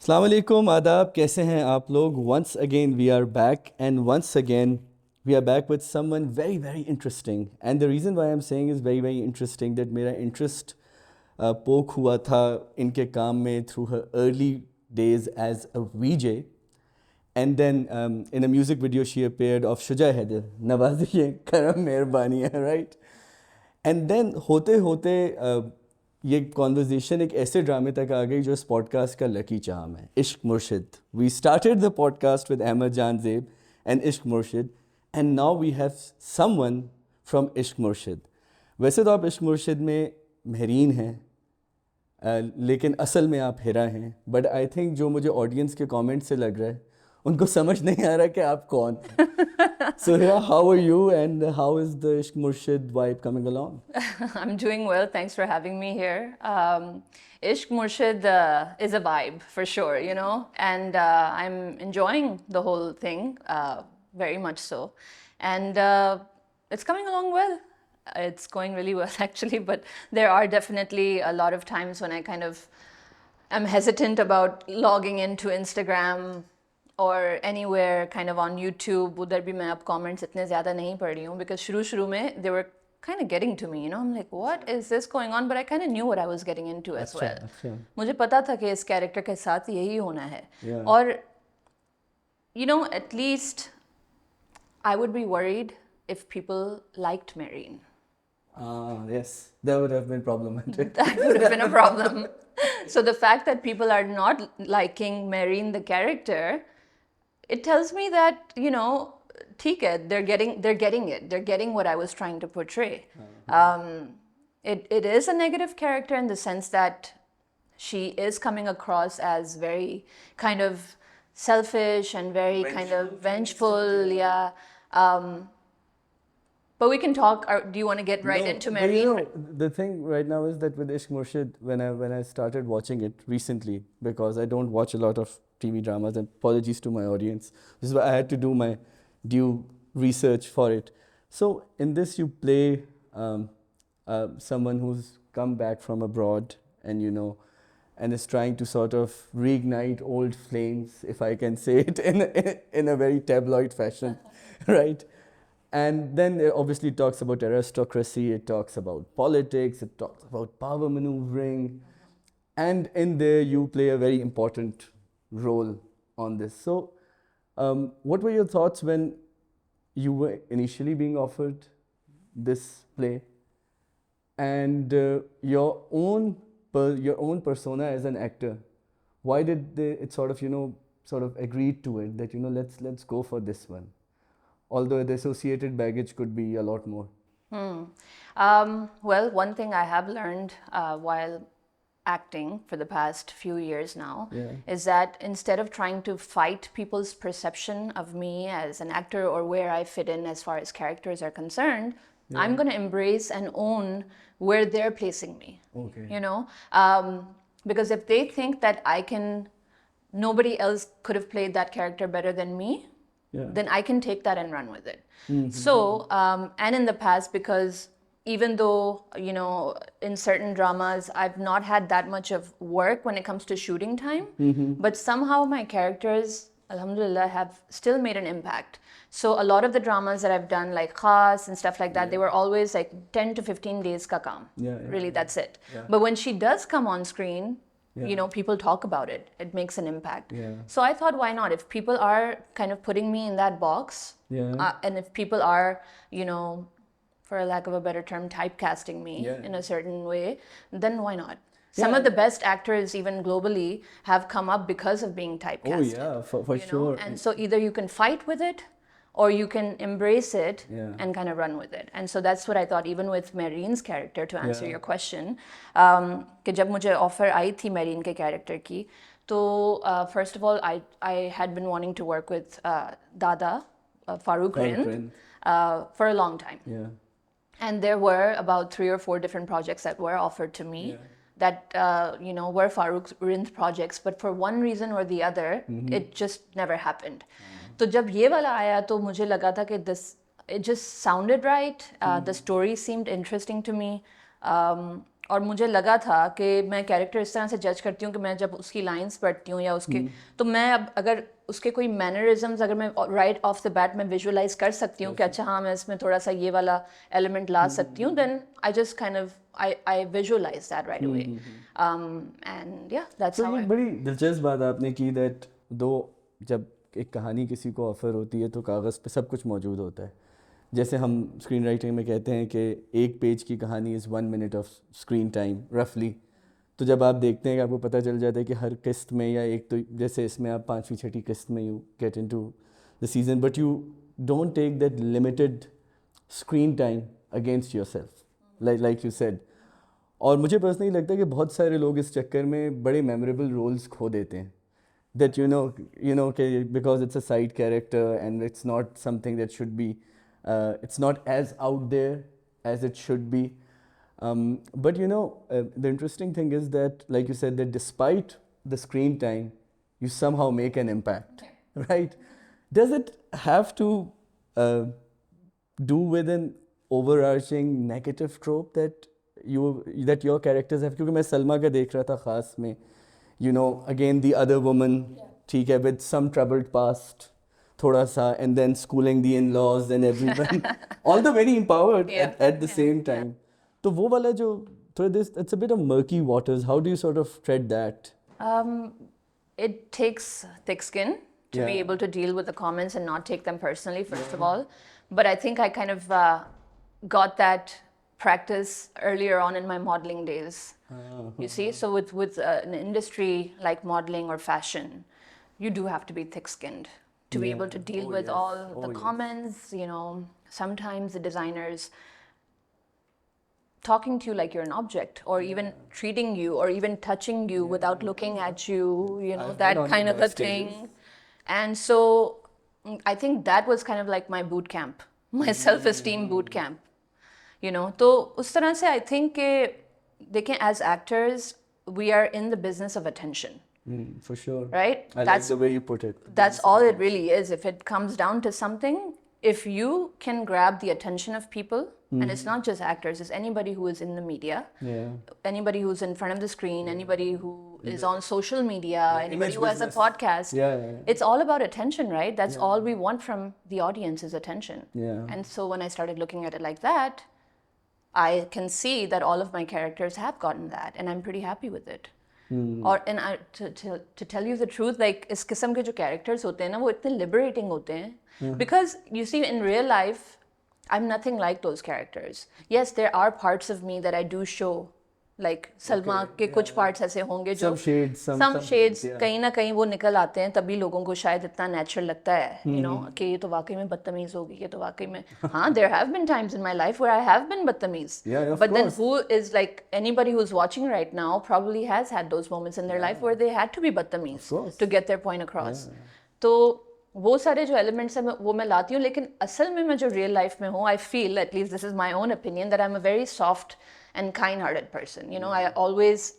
अस्सलाम वालेकुम आदाब कैसे हैं आप लोग once again we are back and once again we are back with someone very very interesting and the reason why I am saying is very very interesting that मेरा interest poke हुआ था इनके काम में through her early days as a VJ and then in a music video she appeared of Shuja Haider नवाजिए करम मेहरबानी है right and then होते होते ये कॉन्वर्जेशन एक ऐसे ड्रामे तक आ गई जो इस पॉडकास्ट का लकी चार्म है Ishq Murshid we started the podcast with Ahmed Jan Zeb and Ishq Murshid and now we have someone from Ishq Murshid वैसे तो आप इश्क मुर्शिद में महरीन हैं लेकिन असल में आप हिरा हैं बट आई थिंक जो मुझे ऑडियंस के कमेंट से लग रहा है उनको समझ नहीं आ रहा कि आप कौन हैं so Hira, how are you and how is the Ishq Murshid vibe coming along? I'm doing well. Thanks for having me here. Ishq Murshid is a vibe for sure, you know, and I'm enjoying the whole thing very much so. And it's coming along well. It's going really well, actually, but there are definitely a lot of times when I kind of am hesitant about logging into Instagram or anywhere kind of on YouTube. उधर भी मैं अब comments इतने ज़्यादा नहीं पढ़ रही हूँ because शुरू में they were kind of getting to me, you know. I'm like, what is this going on? But I kind of knew what I was getting into as well. अच्छा मुझे पता था कि इस character के साथ यही होना है. Yeah. और you know, at least I would be worried if people liked Marine. Yes, that would have been problematic. That would have been a problem. So the fact that people are not liking Marine the character, it tells me that, you know, ठीक है, they're getting it. They're getting what I was trying to portray. It is a negative character in the sense that she is coming across as very kind of selfish and very kind of vengeful, yeah. But we can talk. Do you want to get right into But Marine? you know, the thing right now is that with Ishq Murshid, when I started watching it recently, because I don't watch a lot of TV dramas, and apologies to my audience, this is why I had to do my due research for it. So in this, you play someone who's come back from abroad, and you know, and is trying to sort of reignite old flames, if I can say it in a very tabloid fashion, right? And then it obviously talks about aristocracy, it talks about politics, it talks about power maneuvering, and in there you play a very important role on this. So, what were your thoughts when you were initially being offered this play, and your own persona as an actor? Why did it sort of sort of agreed to it that let's go for this one? Although the associated baggage could be a lot more. Well, one thing I have learned while acting for the past few years now is that instead of trying to fight people's perception of me as an actor or where I fit in as far as characters are concerned, I'm going to embrace and own where they're placing me. Okay. You know, because if they think that nobody else could have played that character better than me, then I can take that and run with it. So, and in the past, because even though, you know, in certain dramas, I've not had that much of work when it comes to shooting time, but somehow my characters, alhamdulillah, have still made an impact. So a lot of the dramas that I've done, like Khas and stuff like that, they were always like 10 to 15 days ka kaam. Really, that's it. But when she does come on screen, you know, people talk about it. It makes an impact. So I thought, why not? If people are kind of putting me in that box, and if people are, you know, for a lack of a better term, typecasting me in a certain way, then why not? Some of the best actors, even globally, have come up because of being typecasted. Oh yeah, for you know? sure. And so either you can fight with it, or you can embrace it and kind of run with it. And so that's what I thought, even with Marine's character, to answer your question, कि जब मुझे offer आई थी Marine के character की, तो first of all, I had been wanting to work with Dada, Farooq Rind, for a long time. And there were about 3 or 4 different projects that were offered to me that, you know, were Farooq Rind projects, but for one reason or the other, it just never happened. तो जब ये वाला आया तो मुझे लगा था कि it just sounded right. The story seemed interesting to me. और मुझे लगा था कि मैं कैरेक्टर इस तरह से जज करती हूँ कि मैं जब उसकी लाइंस पढ़ती हूँ या उसके तो मैं अब अगर उसके कोई मैनरिज्म्स अगर मैं राइट ऑफ द बैट मैं विजुअलाइज कर सकती हूँ कि अच्छा हाँ मैं इसमें थोड़ा सा ये वाला एलिमेंट ला सकती हूँ then I just kind of I visualize that right away. And yeah, that's तो how ये बड़ी दिलचस्प बात आपने की दैट दो जब एक कहानी किसी को ऑफ़र होती है तो कागज़ पे सब कुछ मौजूद होता है. जैसे हम स्क्रीन राइटिंग में कहते हैं कि एक पेज की कहानी is 1 minute of screen time रफली. तो जब आप देखते हैं कि आपको पता चल जाता है कि हर किस्त में या एक तो जैसे इसमें आप 5वीं 6ठी किस्त में you get into the season but you don't take that limited screen time against yourself like you said. और मुझे पर्सनली लगता है कि बहुत सारे लोग इस चक्कर में बड़े मेमोरेबल रोल्स खो देते हैं. That you know okay, because it's a side character and it's not something that should be it's not as out there as it should be. But the interesting thing is that, like you said, that despite the screen time, you somehow make an impact, right? Does it have to do with an overarching negative trope that your characters have? क्योंकि मैं सलमा का देख रहा था खास में, again the other woman, ठीक है, with some troubled past, थोड़ा सा, and then schooling the in-laws and everyone, all the very empowered at the same time. तो वो वाला जो थोड़ा it's a bit of murky waters. How do you sort of tread that? It takes thick skin to be able to deal with the comments and not take them personally, first of all. But I think I kind of got that practice earlier on in my modeling days. You see, so with an industry like modeling or fashion, you do have to be thick-skinned to be able to deal with all the comments. Sometimes the designers talking to you like you're an object, or even treating you, or even touching you without looking at you. That kind of a thing. And so I think that was kind of like my boot camp, my self-esteem boot camp. तो उस तरह से आई think कि देखें as actors we are in the business of attention. For sure. Right? I like the way you put it. That's all it really is. If it comes down to something, if you can grab the attention of people, and it's not just actors, it's anybody who is in the media, anybody who's in front of the screen, anybody who is on social media, anybody who has a podcast. It's all about attention, right? That's all we want from the audience is attention. And so when I started looking at it like that, I can see that all of my characters have gotten that, and I'm pretty happy with it. To tell you the truth, like इस किस्म के जो characters होते हैं ना, वो इतने liberating होते हैं, because you see in real life, I'm nothing like those characters. Yes, there are parts of me that I do show, like Salma के कुछ parts ऐसे होंगे जो some shades कहीं ना कहीं वो निकल आते हैं, तभी लोगों को शायद इतना natural लगता है, कि ये तो वाकई में बदतमीज होगी, ये तो वाकई में हाँ, there have been times in my life where I have been बदतमीज, but then who is like anybody who's watching right now probably has had those moments in their life where they had to be बदतमीज to get their point across. तो वो सारे जो elements हैं वो मैं लाती हूँ, लेकिन असल में मैं जो real life में हूँ, I feel, at least this is my own opinion, that I'm a very soft and kind-hearted person. I always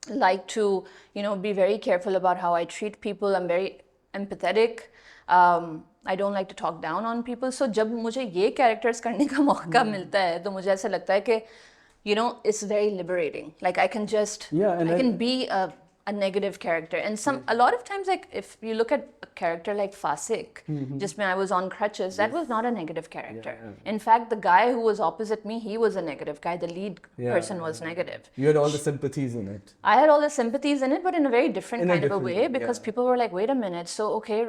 like to, be very careful about how I treat people. I'm very empathetic. I don't like to talk down on people. So जब मुझे ये characters करने का मौका मिलता है, तो मुझे ऐसा लगता है कि, it's very liberating. Like I can just, I can be a negative character. And a lot of times, like if you look at a character like Fasik, just when I was on crutches, that was not a negative character. In fact, the guy who was opposite me, he was a negative guy. The lead person was negative. You had all the sympathies in it. I had all the sympathies in it, but in a very different kind of a way, because people were like, wait a minute, so okay,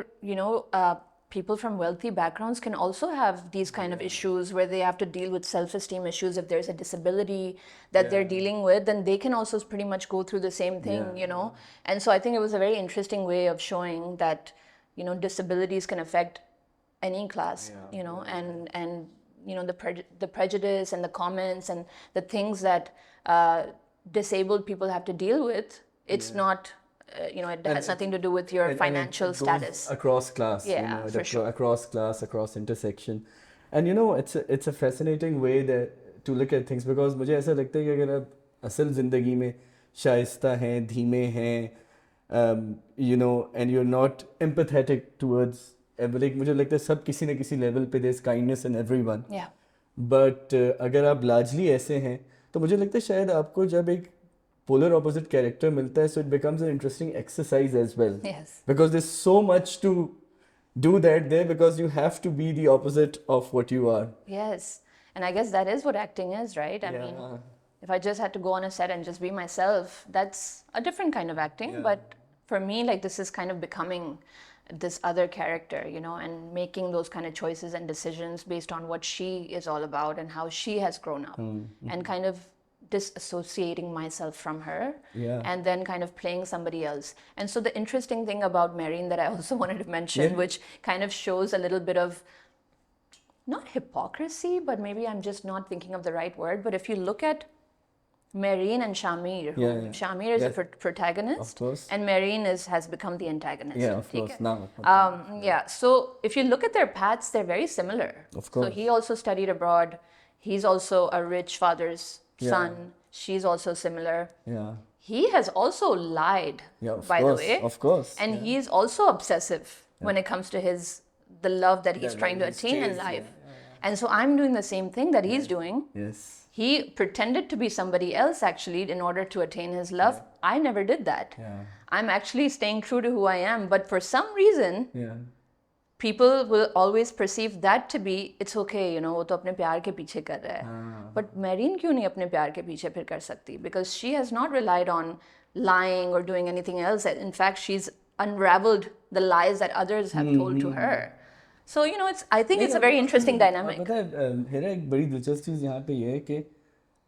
people from wealthy backgrounds can also have these kind of issues where they have to deal with self-esteem issues. If there's a disability that they're dealing with, then they can also pretty much go through the same thing, And so I think it was a very interesting way of showing that, disabilities can affect any class, and the prejudice and the comments and the things that disabled people have to deal with. It's not... it has nothing to do with your financial status. Across class, for sure. Across class, across intersection, and it's a fascinating way to look at things, because मुझे ऐसा लगता है कि अगर आप असल ज़िंदगी में शाइस्ता हैं, धीमे हैं, and you're not empathetic towards, like मुझे लगता है सब किसी न किसी level पे there's kindness in everyone. Yeah. But अगर आप largely ऐसे हैं, तो मुझे लगता है शायद आपको जब एक polar opposite character मिलता है, so it becomes an interesting exercise as well. Yes. Because there's so much to do that there, because you have to be the opposite of what you are. Yes. And I guess that is what acting is, right? I mean, if I just had to go on a set and just be myself, that's a different kind of acting. But for me, like, this is kind of becoming this other character, you know, and making those kind of choices and decisions based on what she is all about and how she has grown up, and kind of disassociating myself from her, and then kind of playing somebody else. And so the interesting thing about Marine that I also wanted to mention, which kind of shows a little bit of not hypocrisy, but maybe I'm just not thinking of the right word, but if you look at Marine and Shamir, Shamir is the protagonist, of course, and Marine has become the antagonist. Yeah, of course. Now, yeah, so if you look at their paths, they're very similar. Of course. So he also studied abroad. He's also a rich father's son. She's also similar. Yeah. He has also lied, by the way. Of course. And he's also obsessive when it comes to the love that he's trying to attain in life. And so I'm doing the same thing that he's doing. Yes. He pretended to be somebody else actually in order to attain his love. I never did that. I'm actually staying true to who I am. But for some reason, people will always perceive that to be, it's okay, you know, वो तो अपने प्यार के पीछे कर रहा है. But Marine क्यों नहीं अपने प्यार के पीछे फिर कर सकती? Because she has not relied on lying or doing anything else. In fact, she's unraveled the lies that others have told to her. So, you know, I think it's a very interesting dynamic. पता है हेरा, एक बड़ी दिलचस्प चीज़ यहाँ पे ये है कि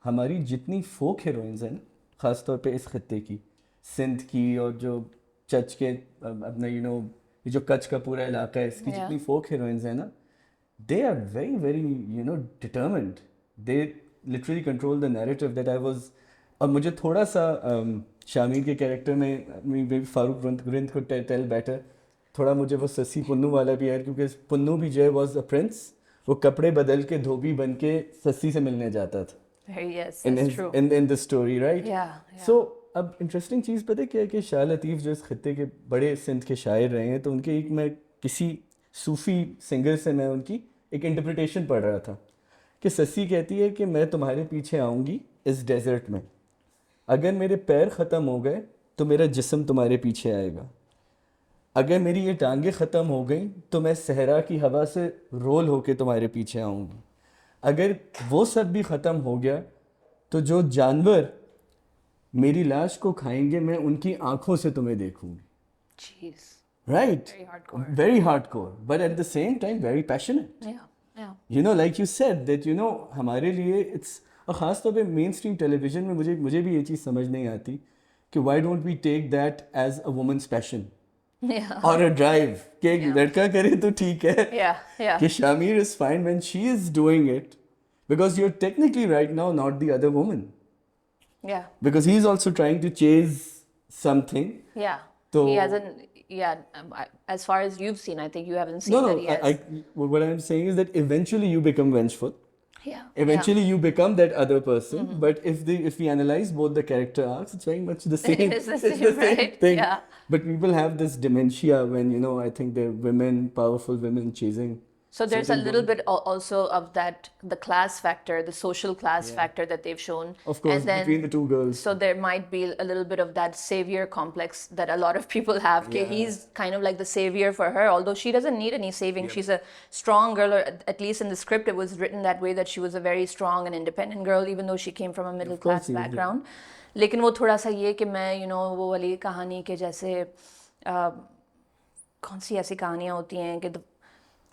हमारी जितनी फोक हीरोइंस हैं, ख़ास तौर पे इस खत्ते की, सिंध की, और जो चच के अपना ये जो कच्छ का पूरा इलाका है, इसकी जितनी फोक हीरोइंस हैं ना, they are very very determined. They literally control the narrative that I was. और मुझे थोड़ा सा शामिर के कैरेक्टर में फारूक रिंद को टेल बेटर, थोड़ा मुझे वो ससी पुन्नू वाला भी है, क्योंकि पुन्नू भी जो है वॉज अ प्रिंस, वो कपड़े बदल के धोबी बन के ससी से मिलने जाता था. Yes, that's true. In the story, right? Yeah. So अब इंटरेस्टिंग चीज़ पता है क्या है कि शाह लतीफ़ जो इस खत्ते के बड़े सिंध के शायर रहे हैं, तो उनके मैं किसी सूफ़ी सिंगर से मैं उनकी एक इंटरप्रिटेशन पढ़ रहा था कि ससी कहती है कि मैं तुम्हारे पीछे आऊँगी इस डेजर्ट में, अगर मेरे पैर ख़त्म हो गए तो मेरा जिस्म तुम्हारे पीछे आएगा, अगर मेरी ये टांगें ख़त्म हो गई तो मैं सहरा की हवा से रोल होके तुम्हारे पीछे आऊँगी, अगर वो सब भी ख़त्म हो गया तो जो जानवर मेरी लाश को खाएंगे मैं उनकी आंखों से तुम्हें देखूंगी. Jeez. Right? Very hardcore. Very hardcore, but at the same time very passionate. Yeah. You know, like you said that हमारे लिए it's, और ख़ास तौर पे मेन स्ट्रीम टेलीविजन में मुझे भी ये चीज़ समझ नहीं आती कि why don't we take that as a woman's passion? Yeah. Or a drive कि एक लड़का करे तो ठीक है. Yeah. कि Shamir is fine when she is doing it, because you're technically right now not the other woman. Yeah. Because he's also trying to chase something. Yeah. So he hasn't. Yeah. As far as you've seen, I think you haven't seen that he has. What I'm saying is that eventually you become vengeful. Yeah. Eventually you become that other person. But if we analyze both the character arcs, it's very much the same. It's the same thing. Yeah. But people have this dementia when I think they're women, powerful women chasing. So there's a little bit also of that, the class factor, the social class factor that they've shown. Of course, between the two girls. So there might be a little bit of that savior complex that a lot of people have. Yeah. He's kind of like the savior for her, although she doesn't need any saving. Yeah. She's a strong girl, or at least in the script it was written that way, that she was a very strong and independent girl, even though she came from a middle class background. लेकिन वो थोड़ा सा ये कि मैं वो वाली कहानी के जैसे कौन सी ऐसी कहानियाँ होती हैं कि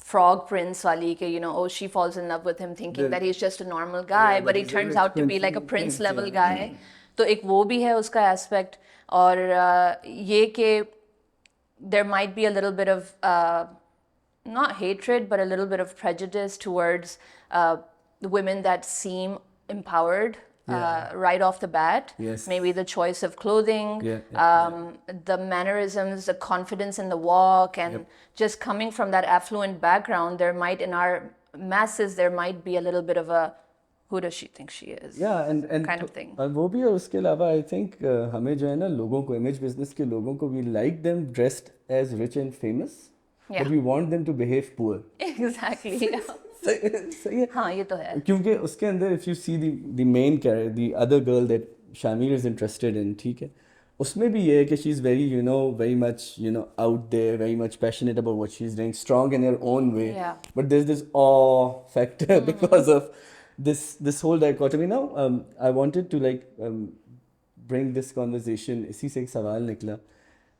Frog Prince wali ke, oh, she falls in love with him thinking that he's just a normal guy, but he turns out to be like a prince level guy. तो एक वो भी है उसका aspect, और ये कि there might be a little bit of not hatred but a little bit of prejudice towards the women that seem empowered. Right off the bat. Yes. Maybe the choice of clothing, the mannerisms, the confidence in the walk, and just coming from that affluent background, there might, in our masses, there might be a little bit of a, who does she think she is? Yeah, and kind of thing. वो भी है. उसके अलावा I think हमें जो है ना लोगों को, image business के लोगों को, we like them dressed as rich and famous, but we want them to behave poor. Exactly. सही है. हाँ ये तो है. क्योंकि उसके अंदर if you see the main character, the other girl that Shamir is interested in, ठीक है, उसमें भी ये है कि she's very very much out there, very much passionate about what she's doing, strong in her own way. Yeah. But there's this awe factor because of this whole dichotomy. Now I wanted to bring this conversation, इसी से एक सवाल निकला,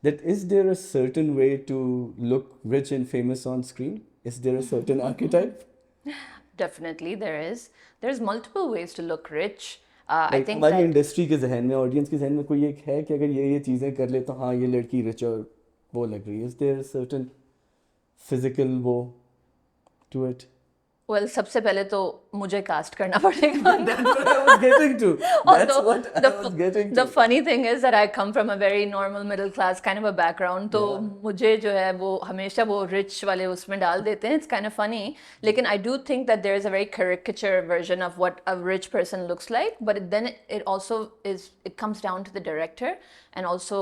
that is there a certain way to look rich and famous on screen? Is there a certain archetype? Definitely there is. There's multiple ways to look rich. I think हमारी that industry के जहन में, audience के जहन में कोई एक है कि अगर ये चीज़ें कर ले तो हाँ ये लड़की रिच और वो लग रही है. Is there a certain physical वो to it? well सबसे पहले तो मुझे कास्ट करना पड़ेगा. That's what I was getting to. That's Although what I was getting the to. funny thing is that I come from a very normal middle class kind of a background. तो मुझे जो है वो हमेशा वो rich वाले उसमें डाल देते हैं. It's kind of funny. लेकिन I do think that there is a very caricature version of what a rich person looks like. But then it also it comes down to the director and also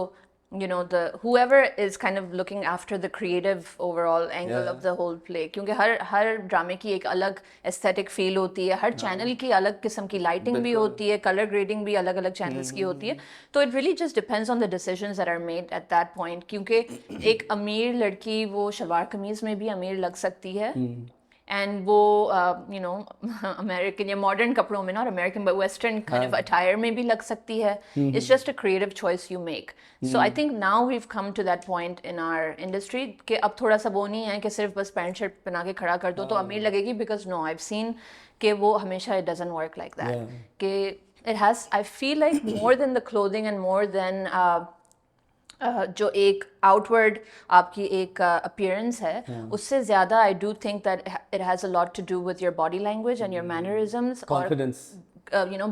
the whoever is kind of looking after the creative overall angle of the whole play. क्योंकि हर ड्रामे की एक अलग aesthetic feel होती है, हर channel की अलग किस्म की लाइटिंग भी होती है, कलर ग्रेडिंग भी अलग अलग चैनल्स की होती है. तो it really just depends on the decisions that are made at that point. क्योंकि एक अमीर लड़की वो शलवार कमीज में भी अमीर लग सकती है. एंड वो अमेरिकन या मॉडर्न कपड़ों में, not American but western kind of attire में भी लग सकती है. It's just a creative choice you make. So I think now we've come to that point in our industry कि अब थोड़ा सा वो नहीं है कि सिर्फ बस पैंट शर्ट पहना के खड़ा कर दो तो अमीर लगेगी. Because no, I have seen कि वो हमेशा it doesn't work like that. कि it has, I feel like more than the clothing and more than जो एक आउटवर्ड आपकी एक अपीयरेंस है, उससे ज़्यादा I do think that it has a lot to do with your body language and your mannerisms और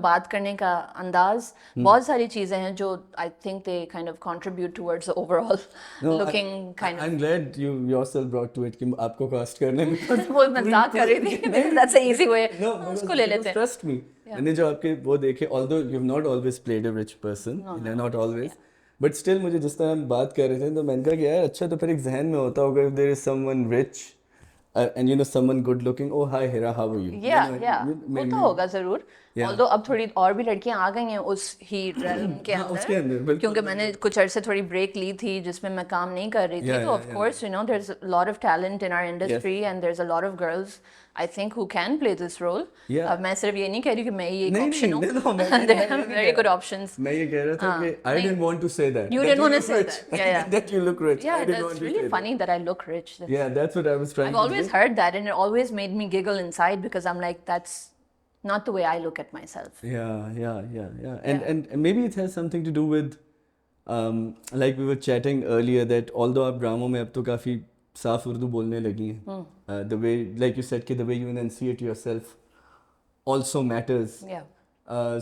बात करने का अंदाज. बहुत सारी चीज़ें हैं जो I think they kind of contribute towards overall looking kind of. I'm glad you yourself brought to it कि आपको कास्ट करने में वो मजाक कर रही थी. That's a easy way. उसको ले लेते हैं. Trust me, मैंने जो आपके वो देखे, although you've not always played a rich person, not always, but still मुझे जिस तरह हम बात कर रहे थे तो मैंने कहा कि यार अच्छा तो फिर एक जहन में होता होगा if there is someone rich and someone good looking, oh hi Hira, how are you? होता होगा जरूर. Although अब थोड़ी और भी लड़कियां आ गई हैं उस ही realm के अंदर, क्योंकि मैंने कुछ अरसे थोड़ी ब्रेक ली थी जिसमें मैं काम नहीं कर रही थी. तो of course there's a lot of talent in our industry and there's a lot of girls I think who can play this role. अब मैं सिर्फ ये नहीं कह रही कि मैं ये एक ऑप्शन हूँ. There are very good options. मैं ये कह रहा था कि I didn't want to say that. You didn't want to say that. Yeah. That you look rich. Yeah, that's really funny that I look rich. Yeah, that's what I was trying to do. I've always heard that and it always made me giggle inside because I'm like, that's not the way I look at myself. Yeah. And maybe it has something to do with like we were chatting earlier that although आप ड्रामों में अब तो काफ़ी साफ उर्दू बोलने लगी हैं, the way like you said कि the way you enunciate yourself also matters. Yeah.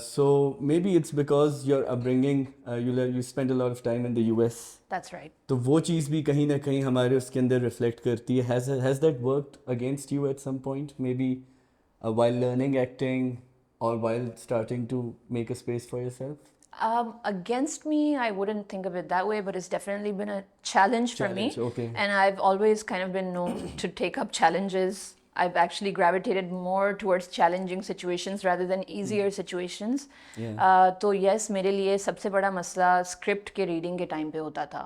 So maybe it's because your upbringing, you spent a lot of time in the US. That's right. तो वो चीज़ भी कहीं ना कहीं हमारे उसके अंदर reflect करती है. Has that worked against you at some point? Maybe while learning acting or while starting to make a space for yourself? Against me, I wouldn't think of it that way, but it's definitely been a challenge for me. Okay. And I've always kind of been known to take up challenges. I've actually gravitated more towards challenging situations rather than easier situations. तो yes, मेरे लिए सबसे बड़ा मसला script के reading के time पे होता था.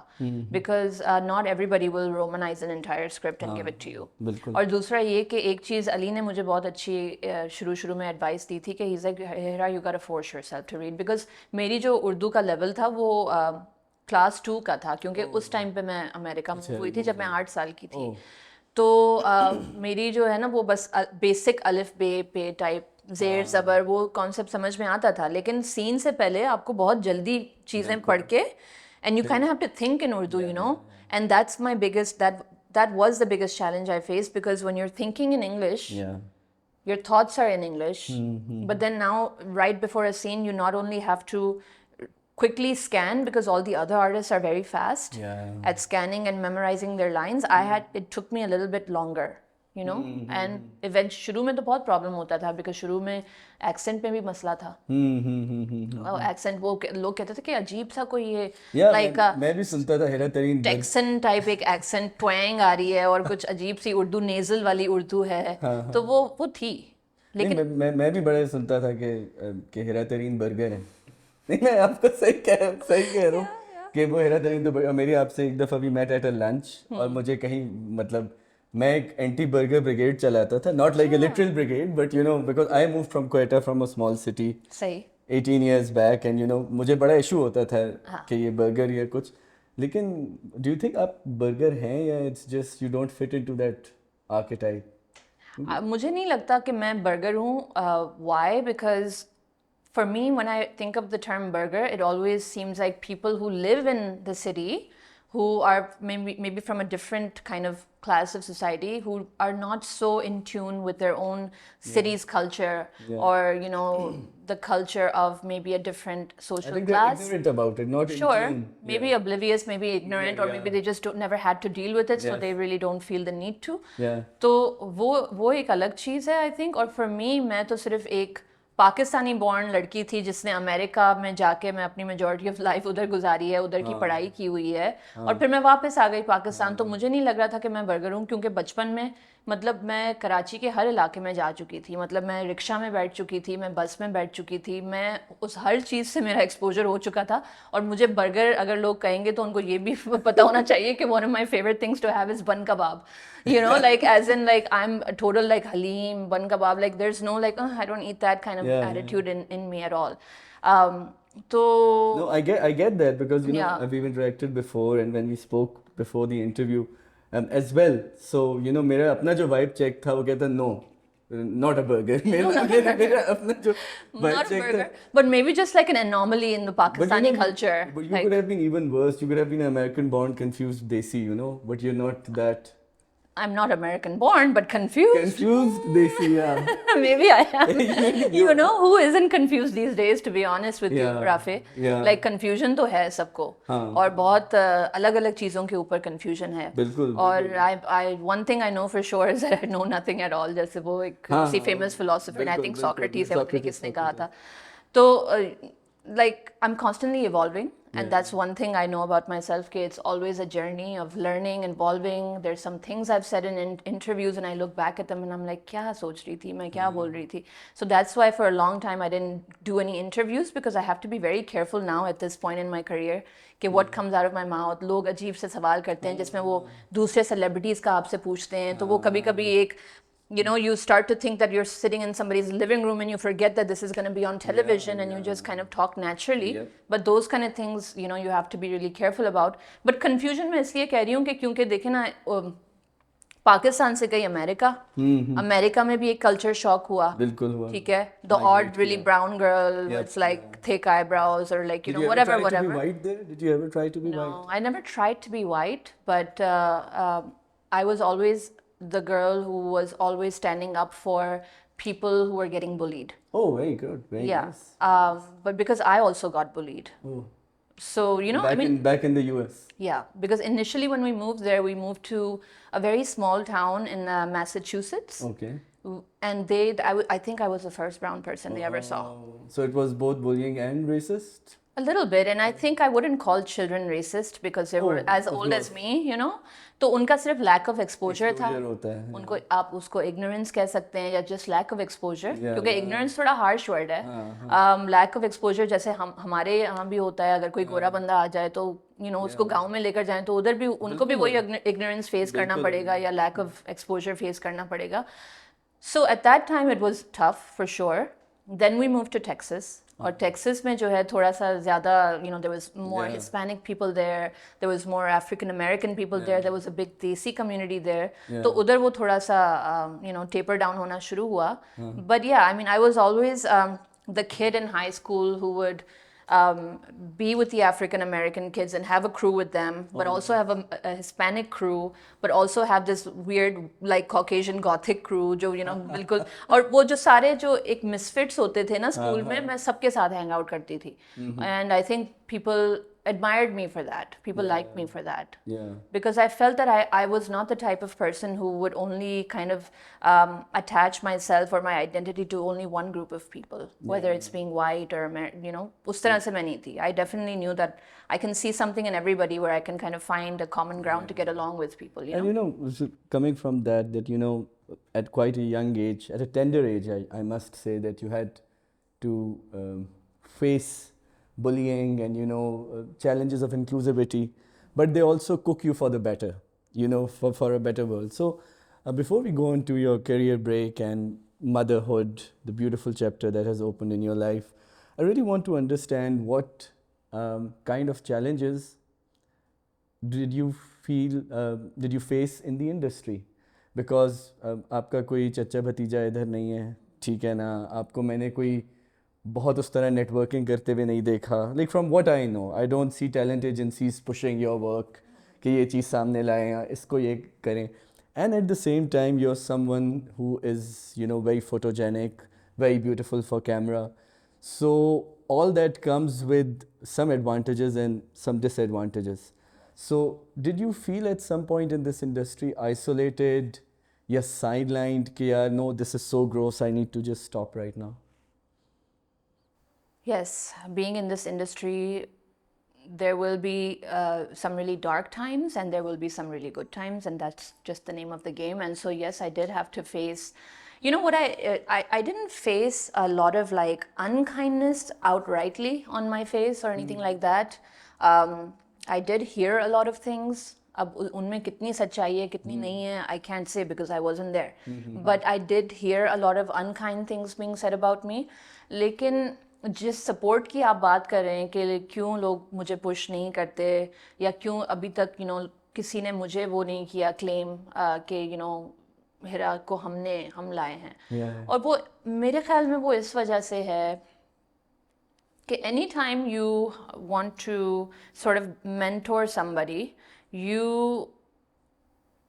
Because not everybody will romanize an entire script and give it to you. और दूसरा ये कि एक चीज़ अली ने मुझे बहुत अच्छी शुरू में एडवाइस दी थी कि he's like, Hira, you gotta force yourself to read. Because मेरी जो उर्दू का लेवल था वो क्लास 2 का था, क्योंकि उस टाइम पे मैं अमेरिका में हुई थी जब मैं 8 साल की थी. तो मेरी जो है ना वो बस बेसिक अलिफ बे पे टाइप ज़ेर ज़बर वो कॉन्सेप्ट समझ में आता था. लेकिन सीन से पहले आपको बहुत जल्दी चीज़ें पढ़ के and you kind have to think in Urdu, and that's my biggest that was the biggest challenge I faced, because when you're thinking in English, your thoughts are in English, but then now right before a scene you not only have to quickly scan, because all the other artists are very fast at scanning and memorizing their lines. It took me a little bit longer you know. And event शुरू में तो बहुत problem होता था because शुरू में accent में भी मसला था. एक्सेंट वो लोग कहते थे कि अजीब सा कोई ये लाइक मैं भी सुनता था हेरातरीन टेक्सन टाइप एक एक्सेंट ट्वैंग आ रही है और कुछ अजीब सी उर्दू नेजल वाली उर्दू है. तो वो थी. लेकिन मैं भी बड़े सुनता था कि हेरातरीन बर्गर है. नहीं मैं आपको सही कह रहा हूँ कि वो हेरातरीन तो मेरी आपसे एक दफ़ा भी मेट एट अ लंच और मुझे कहीं मतलब मैं एक एंटी बर्गर ब्रिगेड चलाता था. Not like a literal brigade but you know because I move from Quetta from a small city सही 18 years back and you know मुझे बड़ा इशू होता था कि ये बर्गर या कुछ. लेकिन डू यू थिंक आप बर्गर हैं या it's just you don't fit into that archetype? मुझे नहीं लगता कि मैं बर्गर हूँ. Why? Because for me, when I think of the term burger, it always seems like people who live in the city, who are maybe from a different kind of class of society, who are not so in tune with their own city's culture, or you know the culture of maybe a different social I think class. they're ignorant about it, not in Sure, tune. maybe oblivious, maybe ignorant, or maybe they just never had to deal with it, so they really don't feel the need to. तो वो एक अलग चीज़ है, I think. और for me, मैं तो सिर्फ एक पाकिस्तानी बॉर्न लड़की थी जिसने अमेरिका में जाके मैं अपनी मेजॉरिटी ऑफ लाइफ उधर गुजारी है, उधर की पढ़ाई की हुई है, और फिर मैं वापस आ गई पाकिस्तान. तो मुझे नहीं लग रहा था कि मैं बर्गर हूँ, क्योंकि बचपन में मतलब मैं कराची के हर इलाके में जा चुकी थी. मतलब मैं रिक्शा में बैठ चुकी थी, मैं बस में बैठ चुकी थी, मैं उस हर चीज़ से मेरा एक्सपोजर हो चुका था. और मुझे बर्गर अगर लोग कहेंगे तो उनको ये भी पता होना चाहिए कि one of my favourite things to have is bun kebab. You know, like as in like I'm a total like Halim, bun kebab, like there's no like I don't eat that kind of attitude in me at all. So no, I get that because you know we've interacted before and when we spoke before the interview as well. So you know मेरा अपना जो vibe check था वो कहता no, not a burger. मेरा अपना जो vibe check था. But maybe just like an anomaly in the Pakistani culture. But you could have been even worse. You could have been American born confused desi, you know, but you're not that. I'm not American born, but confused. Confused desi, yeah. Maybe I am. You know, who isn't confused these days, to be honest with you, Rafi? Like confusion तो है सबको, और बहुत अलग-अलग चीज़ों के ऊपर confusion है. बिल्कुल. और I one thing I know for sure is that I know nothing at all. जैसे वो एक किसी famous philosopher, I think Socrates है, पता नहीं किसने कहा था. तो like I'm constantly evolving. And that's one thing I know about myself, कि it's always a journey of learning, evolving. There's some things I've said in interviews and I look back at them and I'm like, क्या सोच रही थी मैं, क्या बोल रही थी. So that's why for a long time I didn't do any interviews, because I have to be very careful now at this point in my career कि what comes out of my mouth. लोग अजीब से सवाल करते हैं जिसमें वो दूसरे celebrities का आपसे पूछते हैं, तो वो कभी-कभी एक you know, you start to think that you're sitting in somebody's living room and you forget that this is going to be on television, and you just kind of talk naturally. But those kind of things, you know, you have to be really careful about. But confusion मैं इसलिए कह रही हूँ कि क्योंकि देखे ना पाकिस्तान से गई अमेरिका, अमेरिका में भी एक कल्चर शॉक हुआ. बिल्कुल हुआ. ठीक है. The odd really brown girl with like thick eyebrows or like you know whatever. Did you ever try to be white there? Did you ever try to be white? No, I never tried to be white, but I was always the girl who was always standing up for people who were getting bullied. Oh, very good. Very nice. But because I also got bullied. Oh. So, you know, back in the US. Yeah, because initially when we moved there, we moved to a very small town in Massachusetts. Okay. And I think I was the first brown person they ever saw. So it was both bullying and racist? A little bit, and I think I wouldn't call children racist because they were as old as me, you know. तो उनका सिर्फ lack of exposure था. उनको आप उसको ignorance कह सकते हैं या just lack of exposure, क्योंकि ignorance थोड़ा harsh word है. Lack of exposure जैसे हमारे यहाँ भी होता है, अगर कोई गोरा बंदा आ जाए तो you know उसको गांव में लेकर जाएं तो उधर भी उनको भी वही ignorance face करना पड़ेगा या lack of exposure face करना पड़ेगा. So at that time it was tough for sure. Then we moved to Texas. और टेक्सास में जो है थोड़ा सा ज़्यादा you know there was more Hispanic people there was more African American people there was a big देसी community there. तो उधर वो थोड़ा सा you know taper down होना शुरू हुआ. But yeah, I mean I was always the kid in high school who would be with the African American kids and have a crew with them, but also have a Hispanic crew, but also have this weird like Caucasian Gothic crew जो you know बिल्कुल. और वो जो सारे जो एक misfits होते थे ना स्कूल में, मैं सबके साथ hang out करती थी. And I think people admired me for that. People liked me for that. Yeah. Because I felt that I was not the type of person who would only kind of attach myself or my identity to only one group of people, whether it's being white or, you know, उस तरह से मैं नहीं थी. I definitely knew that I can see something in everybody where I can kind of find a common ground to get along with people, you know. And you know, so coming from that you know, at quite a young age, at a tender age, I must say that you had to face bullying and, you know, challenges of inclusivity, but they also cook you for the better, you know, for a better world. So before we go on to your career break and motherhood, the beautiful chapter that has opened in your life, I really want to understand what kind of challenges did you face in the industry? Because आपका कोई चच्चा भतीजा इधर नहीं है, ठीक है ना, आपको मैंने कोई बहुत उस तरह नेटवर्किंग करते हुए नहीं देखा. Like from what I know, I don't see talent agencies pushing your work कि ये चीज़ सामने लाएं या इसको ये करें. And at the same time you are someone who is, you know, very photogenic, very beautiful for camera. So all that comes with some advantages and some disadvantages. So did you feel at some point in this industry isolated, yes, sidelined, कि यार, no, this is so gross, I need to just stop right now? Yes, being in this industry, there will be some really dark times and there will be some really good times, and that's just the name of the game. And so yes, I did have to face, you know what, I didn't face a lot of like unkindness outrightly on my face or anything like that. I did hear a lot of things. अब उनमें कितनी सच्चाई है कितनी नहीं है, I can't say because I wasn't there. But I did hear a lot of unkind things being said about me. लेकिन जिस सपोर्ट की आप बात कर रहे हैं कि क्यों लोग मुझे पुश नहीं करते या क्यों अभी तक, you know, किसी ने मुझे वो नहीं किया क्लेम कि, you know, हिरा को हम लाए हैं. और वो मेरे ख्याल में वो इस वजह से है कि any time you want to sort of mentor somebody, you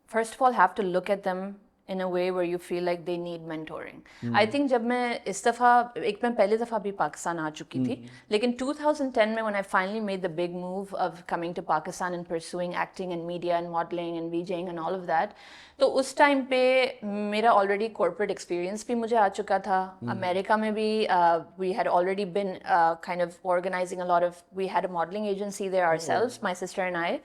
first of all have to look at them in a way where you feel like they need mentoring. I think जब मैं इस दफ़ा मैं पहली दफ़ा भी पाकिस्तान आ चुकी थी, लेकिन 2010 में when I finally made the big move of coming to Pakistan and pursuing acting and media and modeling and VJing and all of that, तो उस टाइम पे मेरा already corporate experience भी मुझे आ चुका था. अमेरिका में भी we had already been kind of organizing a lot of, we had a modeling agency there ourselves, my sister and I.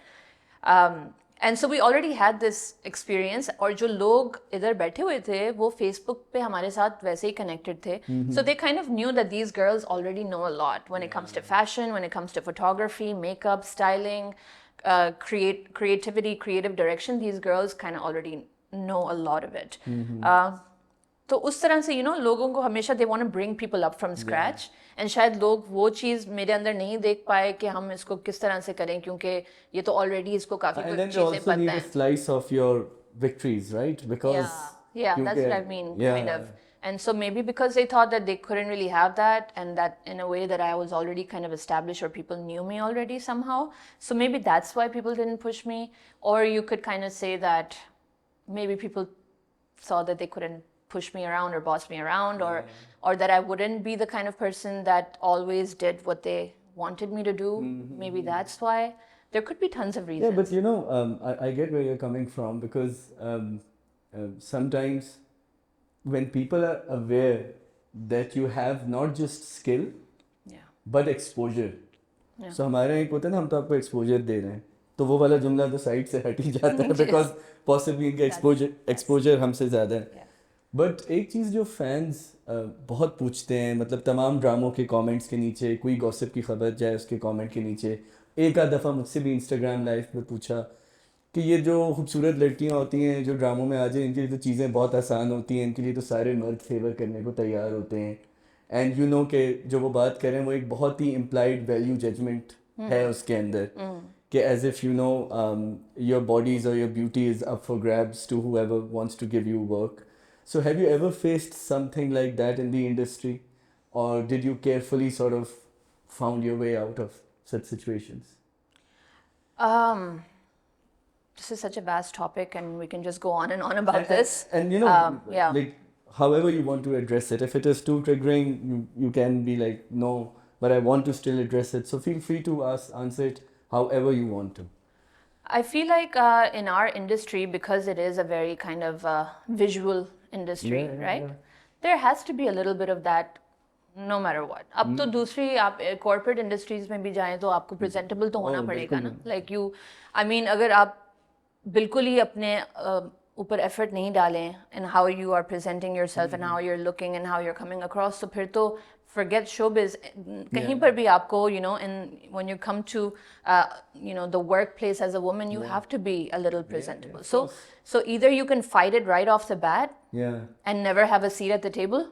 And so we already had this experience. और जो लोग इधर बैठे हुए थे वो Facebook पे हमारे साथ वैसे ही connected थे. So they kind of knew that these girls already know a lot when it comes to fashion, when it comes to photography, makeup, styling, creativity, creative direction. These girls kind of already know a lot of it. तो उस तरह से, you know, लोगों को हमेशा they want to bring people up from scratch. And शायद लोग वो चीज़ मेरे अंदर नहीं देख पाए कि हम इसको किस तरह से करें, क्योंकि ये तो already इसको काफ़ी कुछ चीज़ें पता हैं. And then you also need a slice of your victories, right? Because yeah, that's what I mean, kind of. And so maybe because they thought that they couldn't really have that, and that in a way that I was already kind of established or people knew me already somehow. So maybe that's why people didn't push me. Or you could kind of say that maybe people saw that they couldn't push me around or boss me around, or that I wouldn't be the kind of person that always did what they wanted me to do. Maybe that's why. There could be tons of reasons. Yeah, but you know, I get where you're coming from, because sometimes when people are aware that you have not just skill, but exposure. So हमारे एक होता है ना, हम तो आपको exposure दे रहे हैं, तो वो वाला जुमला तो साइड से हट ही जाता है, because possibly इनका exposure हमसे ज़्यादा है. बट एक चीज़ जो फैंस बहुत पूछते हैं, मतलब तमाम ड्रामों के कमेंट्स के नीचे कोई गॉसिप की खबर जाए उसके कमेंट के नीचे, एक आध दफ़ा मुझसे भी इंस्टाग्राम लाइव पे पूछा कि ये जो खूबसूरत लड़कियां होती हैं जो ड्रामों में आ जाए, इनके लिए तो चीज़ें बहुत आसान होती हैं, इनके लिए तो सारे मर्द फेवर करने को तैयार होते हैं. एंड यू नो कि जो वो बात करें वो एक बहुत ही इम्प्लाइड वैल्यू जजमेंट है उसके अंदर, कि as if you know your bodies और your beauty is up for grabs to whoever wants to give you work. So have you ever faced something like that in the industry, or did you carefully sort of found your way out of such situations? This is such a vast topic, and we can just go on and on about this. And you know, like however you want to address it. If it is too triggering, you can be like, no, but I want to still address it. So feel free to answer it however you want to. I feel like in our industry, because it is a very kind of visual industry, right? There has to be a little bit of that, no matter what. अब तो दूसरी आप corporate industries में भी जाएं तो आपको presentable तो होना पड़ेगा ना. Like you, I mean, अगर आप बिल्कुल ही अपने ऊपर effort नहीं डालें in how you are presenting yourself and how you're looking and how you're coming across, तो फिर तो forget showbiz. कहीं पर भी आपको, you know, and when you come to, you know, the workplace as a woman, you have to be a little presentable. So either you can fight it right off the bat, and never have a seat at the table,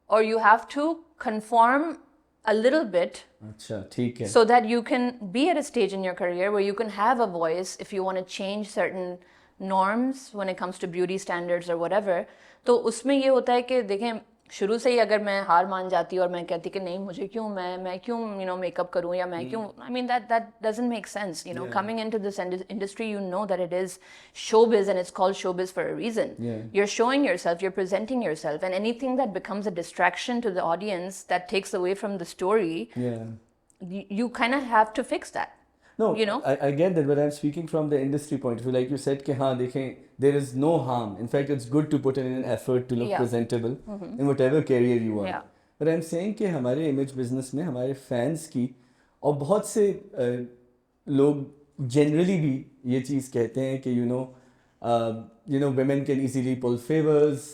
or you have to conform a little bit, so that you can be at a stage in your career where you can have a voice if you want to change certain norms when it comes to beauty standards or whatever. तो उसमें ये होता है कि देखें, शुरू से ही अगर मैं हार मान जाती और मैं कहती कि नहीं मुझे क्यों मैं क्यों you know मेकअप करूं या मैं क्यों, I mean that doesn't make sense, you know. Coming into this industry, you know that it is showbiz and it's called showbiz for a reason. You're showing yourself, you're presenting yourself, and anything that becomes a distraction to the audience that takes away from the story, you kind of have to fix that. No, you know, I get that, but I'm speaking from the industry point of view. Like you said, कि हाँ देखें, there is no harm. In fact, it's good to put in an effort to look presentable in whatever career you are. But I'm saying कि हमारे image business में हमारे fans की और बहुत से लोग generally भी ये चीज़ कहते हैं कि you know women can easily pull favors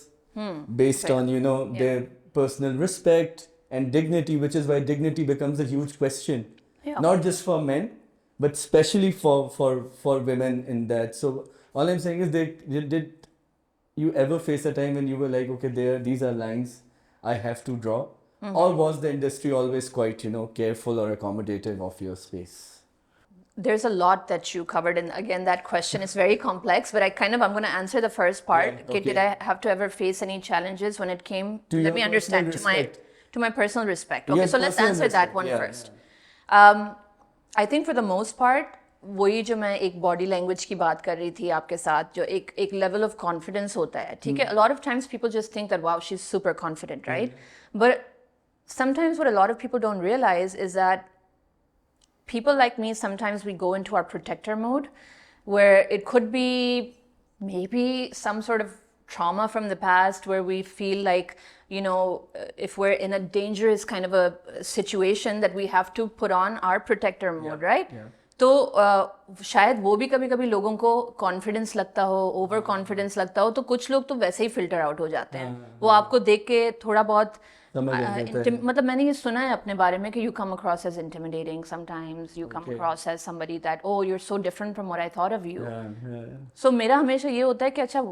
based on you know their personal respect and dignity, which is why dignity becomes a huge question, not just for men, but especially for women in that. So all I'm saying is did you ever face a time when you were like, okay, these are lines I have to draw? Or was the industry always quite, you know, careful or accommodative of your space? There's a lot that you covered, and again, that question is very complex, but I'm going to answer the first part. Okay. Did I have to ever face any challenges when it came, let me understand, to my personal respect? Okay, so let's answer that one first. I think for the most part, वही जो मैं एक body language की बात कर रही थी आपके साथ, जो एक level of confidence होता है, ठीक है? A lot of times people just think that wow, she's super confident, right? But sometimes what a lot of people don't realize is that people like me, sometimes we go into our protector mode, where it could be maybe some sort of trauma from the past where we feel like, you know, if we're in a dangerous kind of a situation that we have to put on our protector mode, right? तो शायद वो भी कभी कभी लोगों को confidence लगता हो, ओवर कॉन्फिडेंस लगता हो, तो कुछ लोग तो वैसे ही फिल्टर आउट हो जाते हैं. वो आपको देख के थोड़ा बहुत मतलब मैंने ये सुना है अपने बारे में कि you come across as intimidating sometimes, you come across as somebody that, oh, you're so different from what I thought of you. So मेरा हमेशा ये होता है कि अच्छा,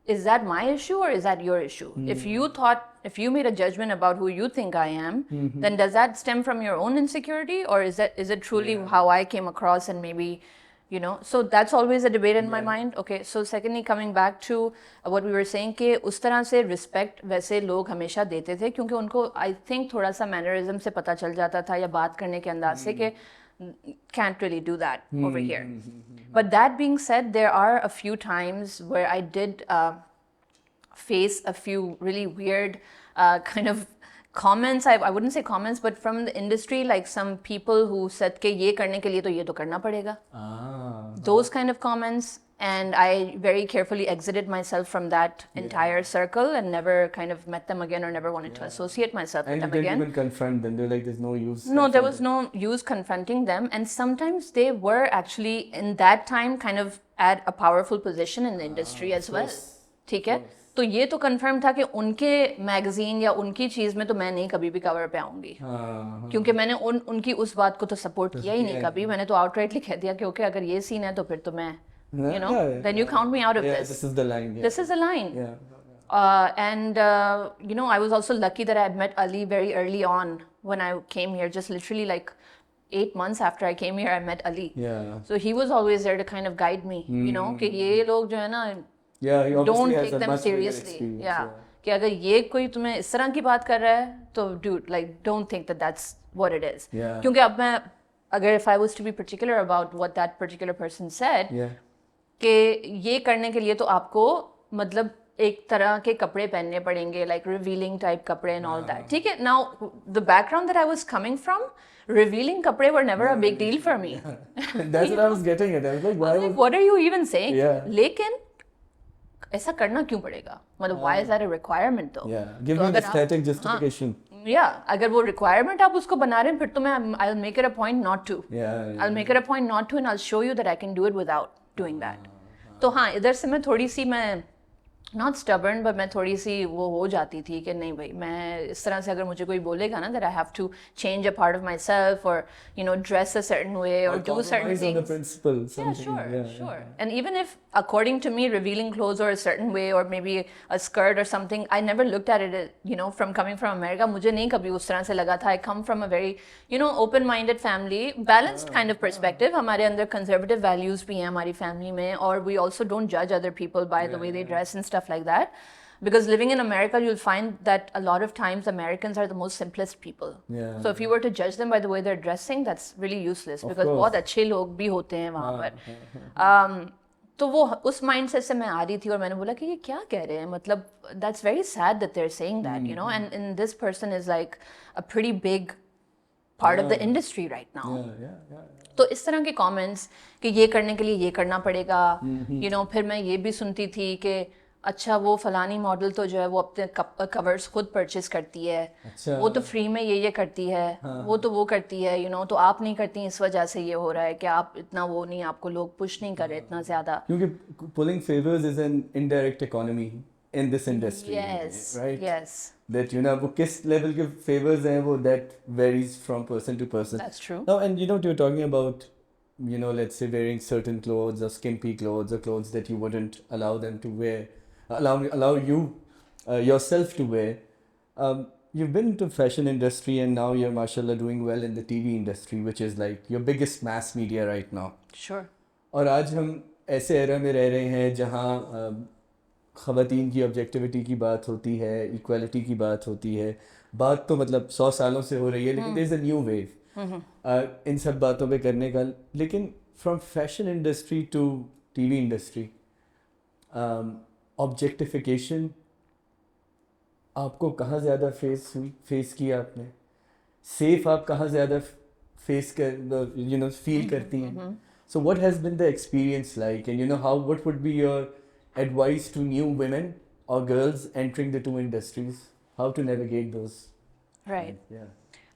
is that my issue or is that your issue? If you made a judgment about who you think I am, then does that stem from your own insecurity, or is it truly how I came across and maybe, you know? So that's always a debate in my mind. Okay, so secondly, coming back to what we were saying, कि उस तरह से respect वैसे लोग हमेशा देते थे क्योंकि उनको I think थोड़ा सा mannerism से पता चल जाता था या बात करने के अंदाज से कि can't really do that over here. But that being said, there are a few times where I did face a few really weird kind of comments. I wouldn't say comments, but from the industry, like some people who said कि ये करने के लिए तो ये तो करना पड़ेगा. Those kind of comments. And I very carefully exited myself from that entire circle and never kind of met them again or never wanted to associate myself with them again. And you didn't even confront them? They're like, there's no use. No, there was no use confronting them. And sometimes they were actually, in that time, kind of at a powerful position in the industry as well. ठीक है? तो ये तो confirm था कि उनके magazine या उनकी चीज़ में तो मैं नहीं कभी भी cover पे आऊँगी. क्योंकि मैंने उनकी उस बात को तो support किया ही नहीं कभी. मैंने तो outrightly कह दिया कि okay, अगर ये scene है तो फिर तो मैं, you know, then you count me out of this. This is the line. This is the line. And you know, I was also lucky that I had met Ali very early on when I came here. Just literally like 8 months after I came here, I met Ali. So he was always there to kind of guide me. You know, कि ये लोग जो है ना, don't take them seriously. कि अगर ये कोई तुम्हें इस तरह की बात कर रहा है, तो dude, like, don't think that that's what it is. क्योंकि अब मैं, अगर if I was to be particular about what that particular person said, कि ये करने के लिए तो आपको मतलब एक तरह के कपड़े पहनने पड़ेंगे, like revealing type कपड़े and all that. ठीक है, now the background that I was coming from, revealing कपड़े were never a big deal for me. That's what I was getting at. I was like, why Like, would... what are you even saying? Yeah. लेकिन ऐसा करना क्यों पड़ेगा? मतलब why is that a requirement though? Yeah, give तो me an अगर आप- aesthetic justification. Yeah, अगर वो requirement आप उसको बना रहे हैं, फिर तो मैं I'll make it a point not to. Yeah, I'll make it a point not to, and I'll show you that I can do it without doing that. तो हाँ, इधर से मैं थोड़ी सी मैं not stubborn, but मैं थोड़ी सी वो हो जाती थी कि नहीं भाई, मैं इस तरह से अगर मुझे कोई बोलेगा ना that I have to change a part of myself or you know dress a certain way or do certain compromise on the things. principle. Yeah, Something. sure. And even if, according to me, revealing clothes are a certain way or maybe a skirt or something, I never looked at it, you know, from coming from America. मुझे नहीं कभी उस तरह से लगा था. I come from a very, you know, open-minded family, balanced kind of perspective. हमारे अंदर conservative values भी हैं हमारी family में, और we also don't judge other people by the way they dress and stuff like that. Because living in America, you'll find that a lot of times Americans are the most simplest people. Yeah. So if you were to judge them by the way they're dressing, that's really useless. Because course. बहुत अच्छे लोग भी होते हैं वहाँ पर. तो वो उस mindset से मैं आ रही थी और मैंने बोला कि ये क्या कह रहे हैं, मतलब that's very sad that they're saying that, you know, and this person is like a pretty big part of the industry right now. Yeah. तो इस तरह के comments कि ये करने के लिए ये करना पड़ेगा, you know, फिर मैं ये भी सुनती थी कि अच्छा वो फलानी मॉडल तो जो है वो अपने कवर्स खुद परचेज करती है, अच्छा। वो तो फ्री में ये करती है, वो तो वो करती है, you know, तो आप नहीं करती, इस वजह से ये हो रहा है कि आप इतना वो नहीं, आपको लोग पुश नहीं कर रहे इतना ज़्यादा. क्योंकि pulling favors is an indirect economy in this industry. Yes, right? yes. That, you know, वो किस level के favors हैं वो, that varies from person to person. That's true. No, and you know, you're talking about, you know, let's say wearing certain clothes or skimpy clothes or clothes that you wouldn't allow them to wear, allow you yourself to wear. You've been into fashion industry and now you're mashallah doing well in the TV industry, which is like your biggest mass media right now. Sure. और आज हम ऐसे era में रह रहे हैं जहाँ ख़वातीन की ऑब्जेक्टिविटी की बात होती है, इक्वालिटी की बात होती है. बात तो मतलब 100 सालों से हो रही है, लेकिन there is a new wave इन सब बातों पे करने का. लेकिन from fashion industry to TV industry, objectification आपको कहाँ ज़्यादा फेस किया आपने? सेफ आप कहाँ ज़्यादा फेस कर, यू नो, फील करती हैं? So what has been the experience like, and you know, what would be your advice to new women or girls entering the two industries? How to navigate those? Right. Yeah.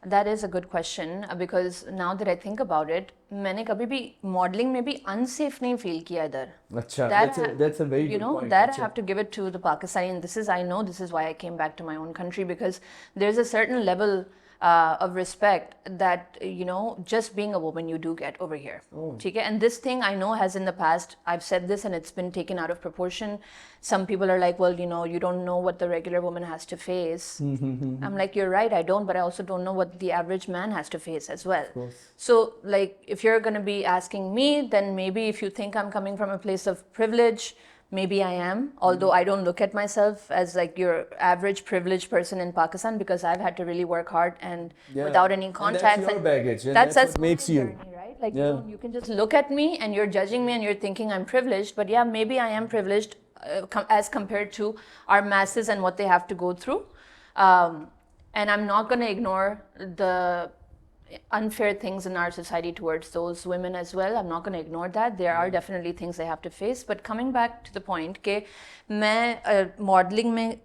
That is a good question because now that I think about it, मैंने कभी भी modeling में भी unsafe नहीं feel किया इधर. अच्छा, That that's a very you good know point. that अच्छा. I have to give it to the Pakistani, and I know this is why I came back to my own country, because there's a certain level of respect that, you know, just being a woman you do get over here. ठीक है? And this thing I know has in the past, I've said this and it's been taken out of proportion. Some people are like, well, you know, you don't know what the regular woman has to face. I'm like, you're right, I don't, but I also don't know what the average man has to face as well. So like, if you're going to be asking me, then maybe if you think I'm coming from a place of privilege, maybe I am, although I don't look at myself as like your average privileged person in Pakistan, because I've had to really work hard and without any contacts. And that's your baggage, and that's what makes my you. journey, right? Like you can just look at me and you're judging me and you're thinking I'm privileged, but yeah, maybe I am privileged as compared to our masses and what they have to go through. And I'm not going to ignore the unfair things in our society towards those women as well. I'm not going to ignore that. There are definitely things they have to face. But coming back to the point कि मैं modeling में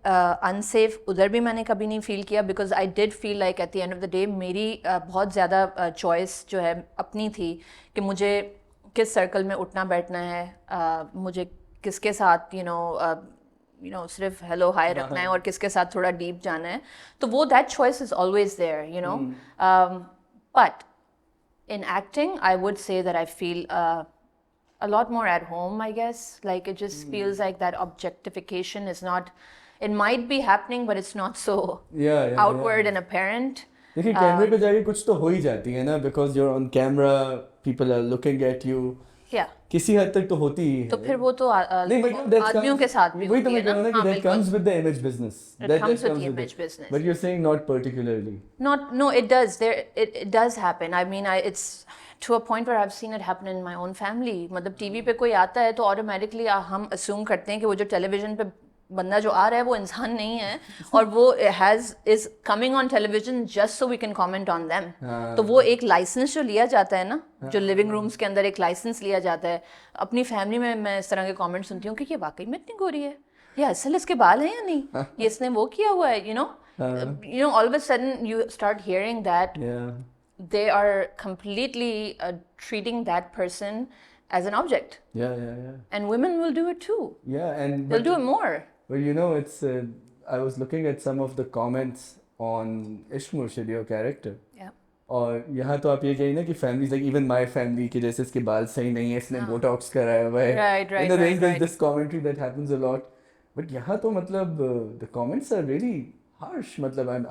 unsafe उधर भी मैंने कभी नहीं feel किया, because I did feel like at the end of the day मेरी बहुत ज़्यादा choice जो है अपनी थी कि मुझे किस circle में उठना बैठना है, मुझे किसके साथ you know सिर्फ hello hi रखना है और किसके साथ थोड़ा deep जाना है. तो वो that choice is always there, you know. But in acting, I would say that I feel a lot more at home, I guess. Like it just feels like that objectification is not, it might be happening, but it's not so outward and apparent. देखिए कैमरे पे जाके कुछ तो हो ही जाती है ना, because you're on camera, people are looking at you. Yeah. किसी हद तक तो होती ही है. तो फिर वो तो आदमियों के साथ भी वही तो मैं कह रहा हूँ ना कि हाँ, that comes with the image business. It comes with the image business. But you're saying not particularly. No, it does. It does happen. I mean, it's to a point where I've seen it happen in my own family. मतलब TV पे कोई आता है तो automatically हम assume करते हैं कि वो जो television पे बंदा जो आ रहा है वो इंसान नहीं है और वो is coming on television just so we can comment on them. तो वो एक लाइसेंस जो लिया जाता है ना, जो लिविंग रूम्स के अंदर एक लाइसेंस लिया जाता है, अपनी फैमिली में मैं इस तरह के कमेंट सुनती हूँ कि ये वाकई में इतनी गोरी है, ये असल इसके बाल हैं या नहीं, ये इसने वो किया हुआ है, you know all of a sudden you start hearing that they are completely treating that person as an object. Yeah. And women will do it too. Yeah, and They'll do it more. Well, you know, it's. I was looking at some of the comments on Ishq Murshid, your character. Yeah. और यहाँ तो आप ये कहिए ना कि families like even my family कि जैसे इसके बाल सही नहीं है, इसने botox कराया हुआ है. Right. You know, there's this commentary that happens a lot. But यहाँ तो मतलब the comments are really harsh. मतलब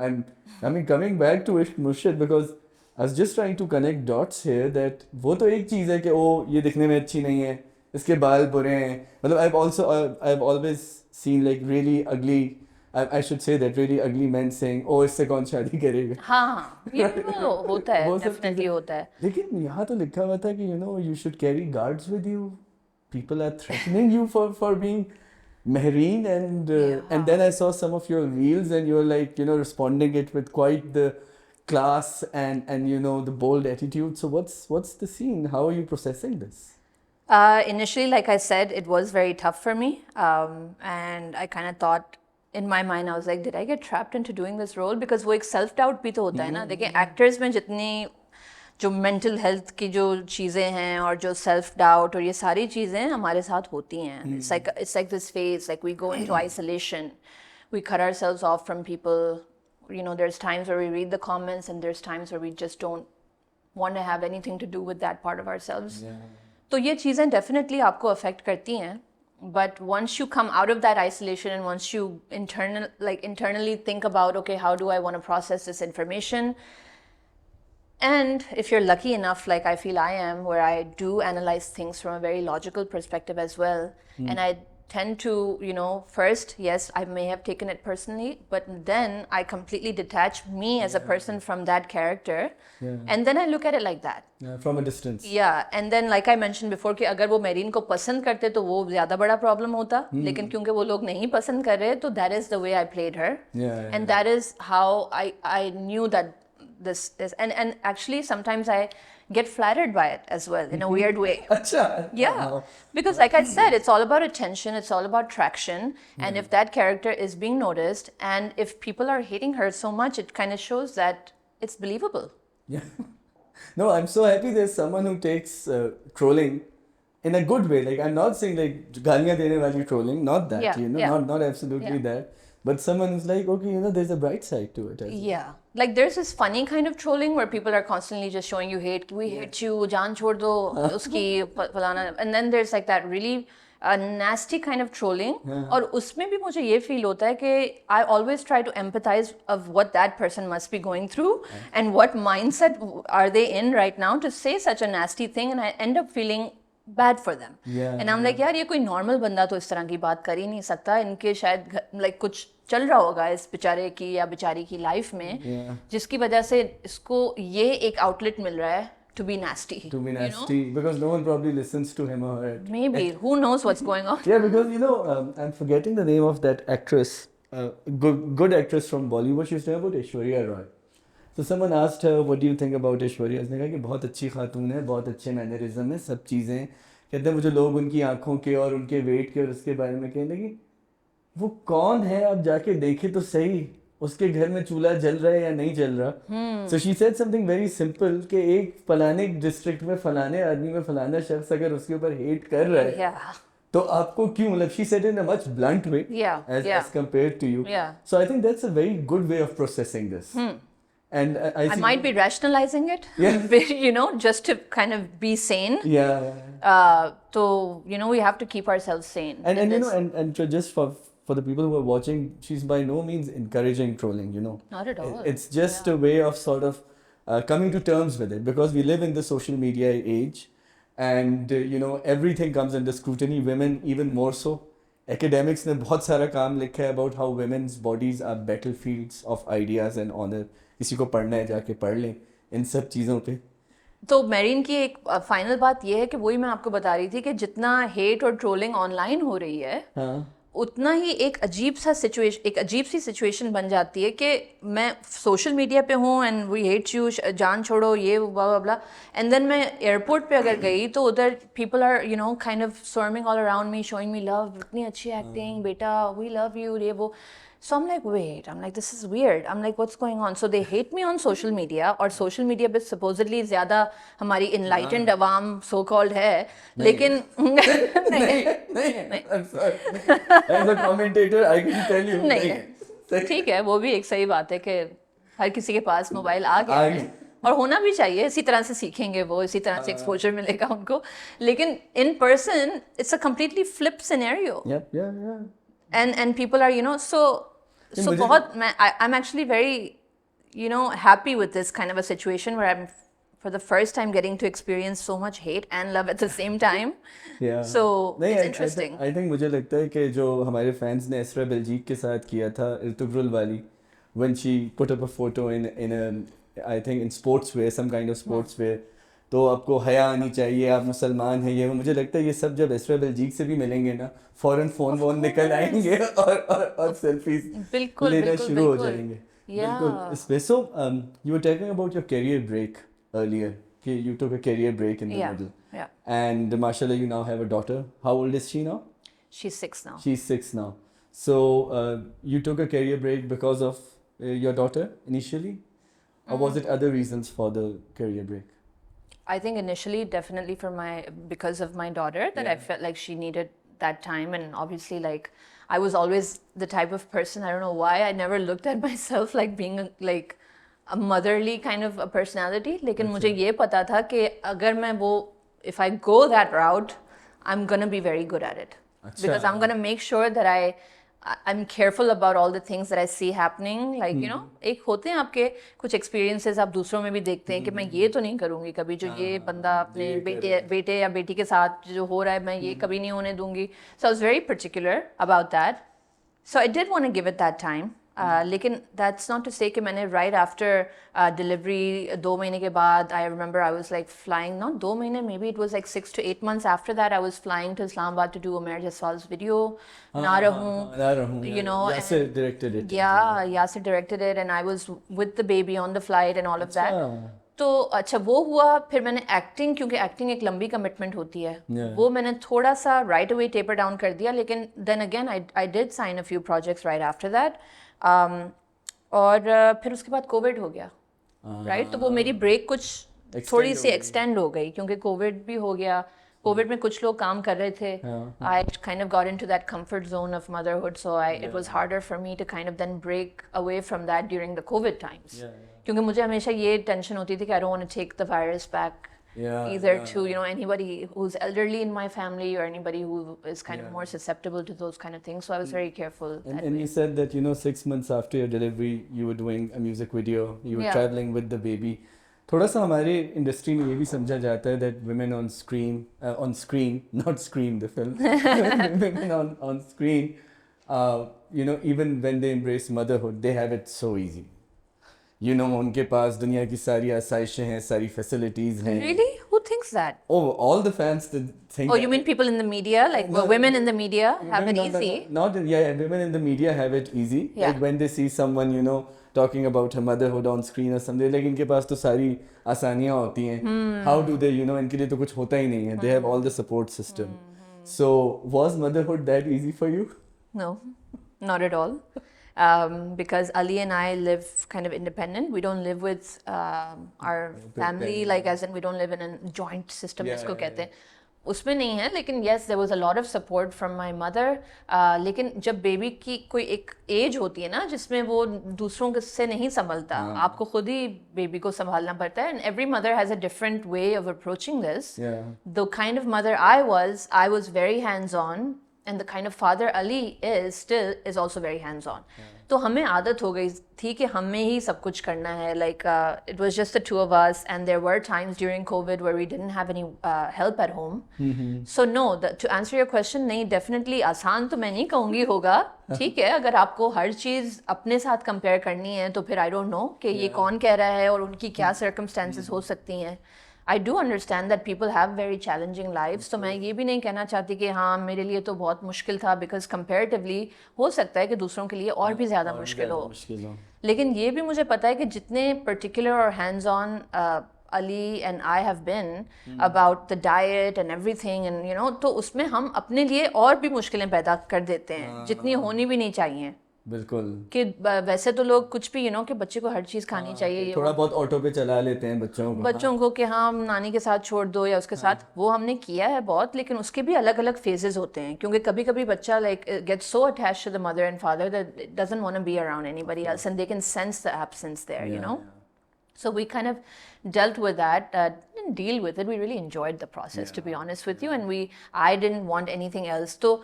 I mean coming back to Ishq Murshid because I was just trying to connect dots here that वो तो एक चीज़ है कि ओ ये दिखने में अच्छी नहीं है, इसके बाल बुरे हैं. मतलब I've always seen like really ugly, I should say that really ugly men saying ओ इससे कौन शादी करेगा. हाँ, ये वो होता है, definitely होता है. लेकिन यहाँ तो लिखा हुआ था कि you know you should carry guards with you. People are threatening you for being Mehreen and then I saw some of your reels and you were like responding it with quite the class and you know the bold attitude. So what's the scene? How are you processing this? Initially, like I said, it was very tough for me, and I kind of thought in my mind, I was like, did I get trapped into doing this role? Because वो एक self doubt भी तो होता है ना. देखिए actors में जितनी जो mental health की जो चीज़ें हैं और जो self doubt और ये सारी चीज़ें हमारे साथ होती हैं. It's like this phase, like we go into isolation, we cut ourselves off from people. You know, there's times where we read the comments and there's times where we just don't want to have anything to do with that part of ourselves. तो ये चीज़ें definitely आपको affect करती हैं. But once you come out of that isolation and once you internally think about, okay, how do I want to process this information? And if you're lucky enough, like I feel I am, where I do analyze things from a very logical perspective as well, and I tend to, first, yes, I may have taken it personally, but then I completely detach me as a person from that character, and then I look at it like that. From a distance. Yeah, and then like I mentioned before कि अगर वो marine को पसंद करते तो वो ज़्यादा बड़ा problem होता, लेकिन क्योंकि वो लोग नहीं पसंद कर रहे तो that is the way I played her, and that is how I knew that this is, and actually sometimes I get flattered by it as well in a weird way. Achha. Yeah, because like I said, it's all about attention, it's all about traction, and if that character is being noticed and if people are hating her so much, it kind of shows that it's believable. Yeah. No, I'm so happy there's someone who takes trolling in a good way. Like I'm not saying like गालियाँ देने वाली trolling, not that, not absolutely that. But someone who's like, okay, there's a bright side to it. Yeah. Like there's this funny kind of trolling where people are constantly just showing you hate. We hate you, jaan chhod do, uski falana. And then there's like that really nasty kind of trolling. और उसमें भी मुझे ये feel होता है कि I always try to empathize of what that person must be going through and what mindset are they in right now to say such a nasty thing, and I end up feeling bad for them. And I'm like, यार ये कोई normal बंदा तो इस तरह की बात कर ही नहीं सकता. इनके शायद like कुछ चल रहा होगा इस बेचारे की या बेचारी की लाइफ में, जिसकी वजह से इसको ये एक आउटलेट मिल रहा है to be nasty. To be nasty, because no one probably listens to him or her. Maybe. Who knows what's going on? Yeah, because I'm forgetting the name of that actress, good actress from Bollywood. She's talking about Aishwarya Roy. So someone asked her, what do you think about Aishwarya? उसने कहा कि बहुत अच्छी खातून है, बहुत अच्छे mannerism है, सब चीज़ें. कहते हैं मुझे लोग उनकी आँखों के और उनके वेट के और उसके बारे में कहने लगी, वो कौन है आप जाके देखे तो सही, उसके घर में चूल्हा जल रहा है या नहीं जल रहा. So she said something very simple कि एक फलाने डिस्ट्रिक्ट में फलाने आदमी में फलाना शख्स अगर उसके ऊपर हेट कर रहा है, तो आपको क्यों, मतलब she said in a much blunt way as compared to you. So I think that's a very good way of processing this. And I might be rationalizing it, just to kind of be sane. So, we have to keep ourselves sane. And just for the people who are watching, she's by no means encouraging trolling, Not at all. It's just a way of sort of coming to terms with it, because we live in the social media age, and everything comes under scrutiny, women even more so. Academics ने बहुत सारा काम लिखा है about how women's bodies are battlefields of ideas and honor. किसी को पढ़ना है जाके पढ़ लें इन सब चीज़ों पे. तो मेरीन की एक फाइनल बात ये है कि वही मैं आपको बता रही थी कि जितना हेट और ट्रोलिंग ऑनलाइन हो रही है, उतना ही एक अजीब सी सिचुएशन बन जाती है कि मैं सोशल मीडिया पे हूँ एंड वी हेट यू, जान छोड़ो, ये ब्ला ब्ला, एंड देन मैं एयरपोर्ट पे अगर गई तो उधर people are you know kind of swarming all around me, showing me love, इतनी अच्छी एक्टिंग बेटा, वी लव यू, ये वो. So I'm like, wait, I'm like, this is weird. I'm like, what's going on? So they hate me on social media, और social media पे supposedly ज़्यादा हमारी enlightened अवाम so called है, लेकिन नहीं, I'm sorry. As a commentator, I can tell you. नहीं, ठीक है, वो भी एक सही बात है कि हर किसी के पास मोबाइल आ गया है और होना भी चाहिए, इसी तरह से सीखेंगे वो, इसी तरह से एक्सपोजर मिलेगा उनको, लेकिन in person it's a completely flip scenario. Yeah. And people are, you know, so बहुत I'm actually very, you know, happy with this kind of a situation where I'm for the first time getting to experience so much hate and love at the same time. Yeah. So नहीं, it's interesting. I think मुझे लगता है कि जो हमारे fans ने एस्रा बेल्जीक के साथ किया था इर्तुगरुल वाली, when she put up a photo in a I think in sports wear, some kind of sports wear, तो आपको हया आनी चाहिए, आप मुसलमान हैं, ये मुझे लगता है ये सब जब एस्रा बेल्जीक से भी मिलेंगे ना, फौरन फोन वोन निकल आएंगे और सेल्फीज लेना शुरू हो जाएंगे. बिल्कुल इसमें. So you were talking about your career break earlier. You took a career break in the middle. Yeah. And mashallah, you now have a daughter. How old is she now? She's 6 now. She's 6 now. So you took a career break because of your daughter initially, or was it other reasons for the career break? I think initially definitely because of my daughter, that I felt like she needed that time, and obviously like I was always the type of person, I don't know why, I never looked at myself like being a motherly kind of a personality, लेकिन मुझे ये पता था कि अगर मैं वो, if I go that route, I'm gonna be very good at it. Because I'm gonna make sure that I'm careful about all the things that I see happening, like you know, एक होते हैं आपके कुछ experiences, आप दूसरों में भी देखते हैं कि मैं ये तो नहीं करूँगी कभी, जो ये बंदा अपने बेटे या बेटी के साथ जो हो रहा है मैं ये कभी नहीं होने दूँगी. So I was very particular about that. So I did want to give it that time. लेकिन that's not to say कि मैंने right after delivery 2 महीने के बाद, I remember I was like flying, not 2 महीने, maybe it was like 6 to 8 months after that, I was flying to Islamabad to do Umair Jaswal's video, Na Rahun, you know. Yasir directed it. Yeah, Yasir directed it, and I was with the baby on the flight and all of that. तो अच्छा वो हुआ. फिर मैंने acting, क्योंकि acting एक लंबी commitment होती है, वो मैंने थोड़ा सा राइट अवे टेपर डाउन कर दिया, लेकिन then again I did sign a few projects right after that. और फिर उसके बाद कोविड हो गया, राइट. तो वो मेरी ब्रेक कुछ थोड़ी सी एक्सटेंड हो गई, क्योंकि कोविड भी हो गया. कोविड में कुछ लोग काम कर रहे थे. I kind of got into that comfort zone of motherhood, so it was harder for me to kind of then break away from that during the COVID times. क्योंकि मुझे हमेशा ये टेंशन होती थी कि I don't want to take the virus back either to, you know, anybody who's elderly in my family or anybody who is kind of more susceptible to those kind of things. So I was very careful. And you said that, you know, 6 months after your delivery, you were doing a music video, you were traveling with the baby. थोड़ा सा हमारे industry में ये भी समझा जाता है that women on screen, not Scream the film, women on screen, you know, even when they embrace motherhood, they have it so easy. You know, उनके पास दुनिया की सारी आसाइशें हैं, सारी facilities हैं. Really? Who thinks that? Oh, all the fans think. Oh, you mean people in the media, like women in the media have it easy? Women in the media have it easy. Yeah. Like when they see someone, you know, talking about her motherhood on screen or something, like इनके पास तो सारी आसानियाँ होती हैं. How do they, you know, इनके लिए तो कुछ होता ही नहीं है. They have all the support system. So was motherhood that easy for you? No, not at all. Because Ali and I live kind of independent. We don't live with our family, like as in we don't live in a joint system, जिसको कहते हैं. उसमें नहीं है, लेकिन yes, there was a lot of support from my mother. लेकिन जब baby की कोई एक एज होती है ना जिसमें वो दूसरों से नहीं संभलता, आपको खुद ही बेबी को संभालना पड़ता है. And every mother has a different way of approaching this. The kind of mother I was very hands-on. And the kind of father Ali is also very hands-on. तो हमें आदत हो गई थी कि हमें ही सब कुछ करना है. Like it was just the two of us, and there were times during COVID where we didn't have any help at home. So no, to answer your question, नहीं, definitely आसान तो मैं नहीं कहूँगी होगा. ठीक है, अगर आपको हर चीज़ अपने साथ compare करनी है तो फिर I don't know कि ये कौन कह रहा है और उनकी क्या circumstances हो सकती हैं. I do understand that people have very challenging lives. तो मैं ये भी नहीं कहना चाहती कि हाँ मेरे लिए तो बहुत मुश्किल था, because comparatively हो सकता है कि दूसरों के लिए और भी ज़्यादा मुश्किल हो. लेकिन ये भी मुझे पता है कि जितने particular और hands on Ali and I have been about the diet and everything and you know, तो उसमें हम अपने लिए और भी मुश्किलें पैदा कर देते हैं जितनी होनी भी नहीं चाहिए. बिल्कुल. कि वैसे तो लोग कुछ भी कि बच्चे को हर चीज़ खानी चाहिए, ये थोड़ा बहुत ऑटो पे चला लेते हैं बच्चों को कि हाँ नानी के साथ छोड़ दो या उसके साथ, वो हमने किया है बहुत, लेकिन उसके भी अलग अलग फेजेस होते हैं क्योंकि कभी कभी बच्चा like gets so attached to the mother and father that it doesn't want to be around anybody else and they can sense the absence there, you know. So we kind of dealt with that, didn't deal with it, we really enjoyed the process, to be honest with you, and I didn't want anything else. तो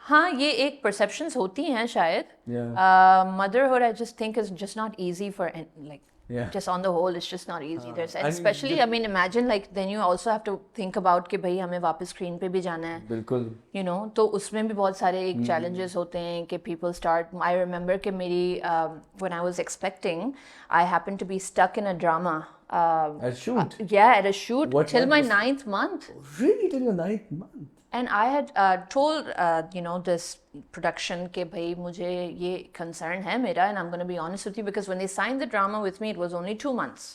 हाँ ये एक perceptions होती हैं शायद. Motherhood I just think is just not easy for just on the whole it's just not easy. There's and especially I mean imagine like then you also have to think about कि भाई हमें वापस screen पे भी जाना है. बिल्कुल. You know तो उसमें भी बहुत सारे एक challenges होते हैं कि people start. I remember कि मेरी when I was expecting I happened to be stuck in a drama. At a shoot? Yeah, at a shoot till my 9th month. Really, till your 9th month? And I had told you know this production कि भाई मुझे ये concern है मेरा, and I'm going to be honest with you because when they signed the drama with me it was only 2 months.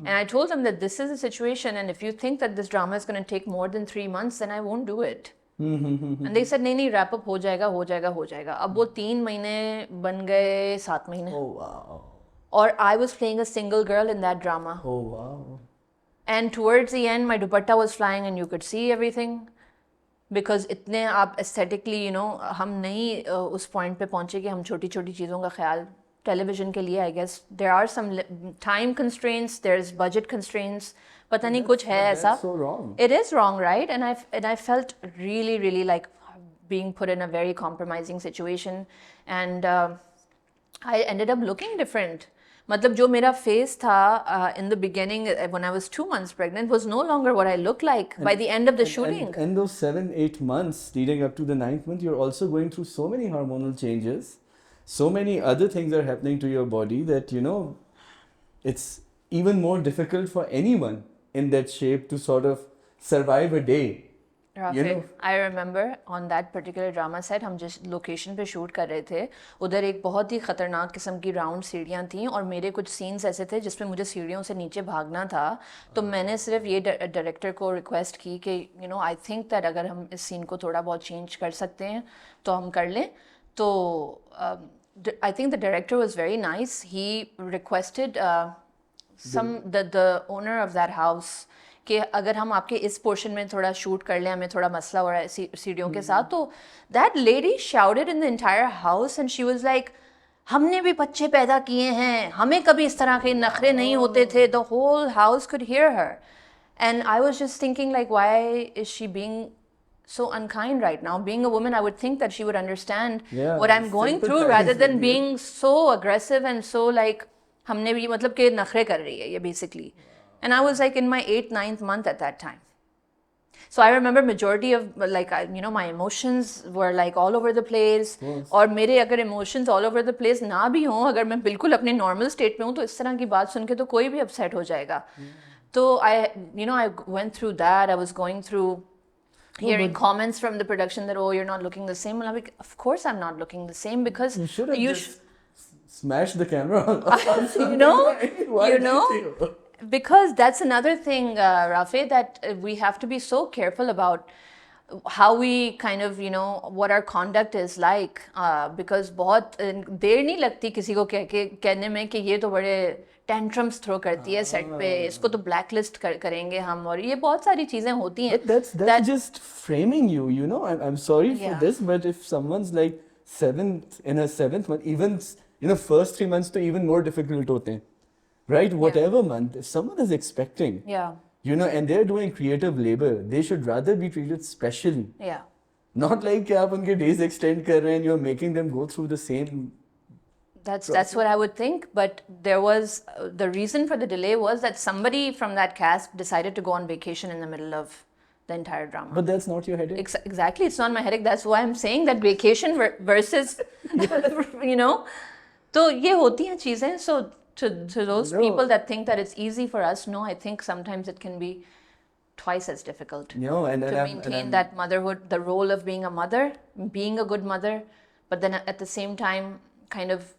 And I told them that this is a situation and if you think that this drama is going to take more than 3 months then I won't do it. And they said नहीं wrap up हो जाएगा. अब वो 3 महीने बन गए 7 महीने. Oh wow. और I was playing a single girl in that drama. Oh wow. And towards the end my dupatta was flying and you could see everything. Because इतने आप aesthetically you know हम नहीं उस point पे पहुँचे कि हम छोटी छोटी चीज़ों का ख्याल television के लिए I guess there are some time constraints, there's budget constraints, पता नहीं कुछ है ऐसा. So wrong. It is wrong, right? And I felt really like being put in a very compromising situation, and I ended up looking different. मतलब जो मेरा face था in the beginning when I was 2 months pregnant was no longer what I looked like by the end of the shooting. And those 7-8 months leading up to the 9th month, you're also going through so many hormonal changes, so many other things are happening to your body that you know it's even more difficult for anyone in that shape to sort of survive a day. You know? I remember on that particular drama set हम जिस location पे shoot कर रहे थे उधर एक बहुत ही ख़तरनाक किस्म की राउंड सीढ़ियाँ थीं और मेरे कुछ सीन्स ऐसे थे जिसमें मुझे सीढ़ियों से नीचे भागना था. तो मैंने सिर्फ ये डायरेक्टर को रिक्वेस्ट की कि you know I think that अगर हम इस सीन को थोड़ा बहुत चेंज कर सकते हैं तो हम कर लें. तो I think the director was very nice. He requested the owner of that house कि अगर हम आपके इस पोर्शन में थोड़ा शूट कर लें, हमें थोड़ा मसला हो रहा है सीढ़ियों के साथ. तो that lady shouted in the entire house and she was like हमने भी बच्चे पैदा किए हैं, हमें कभी इस तरह के नखरे नहीं होते थे. The whole house could hear her and I was just thinking like why is she being so unkind right now. Being a woman, I would think that she would understand what I'm going through rather than being so aggressive and so like हमने भी मतलब कि नखरे कर रही है ये basically. And I was like in my 8th, 9th month at that time. So I remember majority of like you know my emotions were like all over the place. और मेरे अगर emotions all over the place ना भी हों, अगर मैं बिल्कुल अपने normal state में हूँ तो इस तरह की बात सुन के तो कोई भी upset हो जाएगा. तो I went through that. I was going through hearing comments from the production that, oh, you're not looking the same. And I'm like, of course I'm not looking the same because you should have smashed the camera. you know, because that's another thing, Rafe, that we have to be so careful about how we kind of, you know, what our conduct is like. Because बहुत देर नहीं लगती किसी को कहने में कि ये तो बड़े tantrums throw करती है सेट पे, इसको तो blacklist करेंगे हम, और ये बहुत सारी चीजें होती हैं. That's just framing you, you know. I'm sorry for this, but if someone's like in her 7th month, even you know first 3 months तो even more difficult होते हैं, right? Whatever month, if someone is expecting, you know, and they're doing creative labor, they should rather be treated specially. Not like कि आप उनके days extend कर रहे हैं, you're making them go through the same. That's what I would think, but there was the reason for the delay was that somebody from that cast decided to go on vacation in the middle of the entire drama. But that's not your headache. Exactly, it's not my headache. That's why I'm saying that vacation versus you know, तो ये होती हैं चीजें. So to those people that think that it's easy for us, no, I think sometimes it can be twice as difficult No, and to maintain that motherhood, the role of being a mother, being a good mother, but then at the same time, kind of,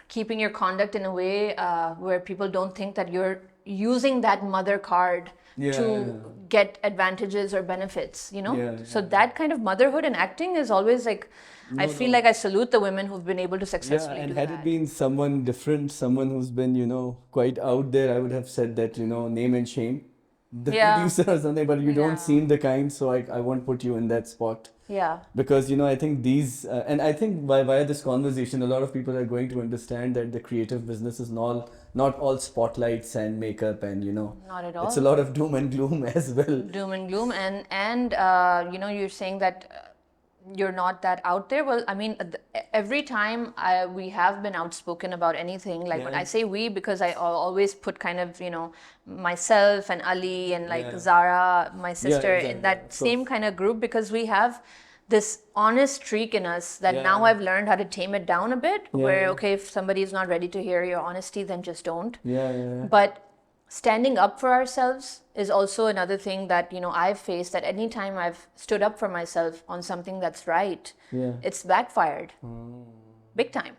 keeping your conduct in a way where people don't think that you're using that mother card to get advantages or benefits, So that kind of motherhood and acting is always like, I feel like I salute the women who've been able to successfully and do had that. it been someone different, someone who's been, quite out there, I would have said that, name and shame the producer or something, but you don't seem the kind, so I won't put you in that spot. Yeah. Because, I think these, and I think via this conversation, a lot of people are going to understand that the creative business is not all spotlights and makeup and, Not at all. it's a lot of doom and gloom as well. Doom and gloom. And you're saying that you're not that out there. Well, I mean, every time we have been outspoken about anything, like when I say we, because I always put kind of, myself and Ali and like Zara, my sister, in that same kind of group, because we have this honest streak in us that now I've learned how to tame it down a bit, where, okay, if somebody is not ready to hear your honesty, then just don't. But standing up for ourselves is also another thing that, I've faced, that anytime I've stood up for myself on something that's right, it's backfired big time.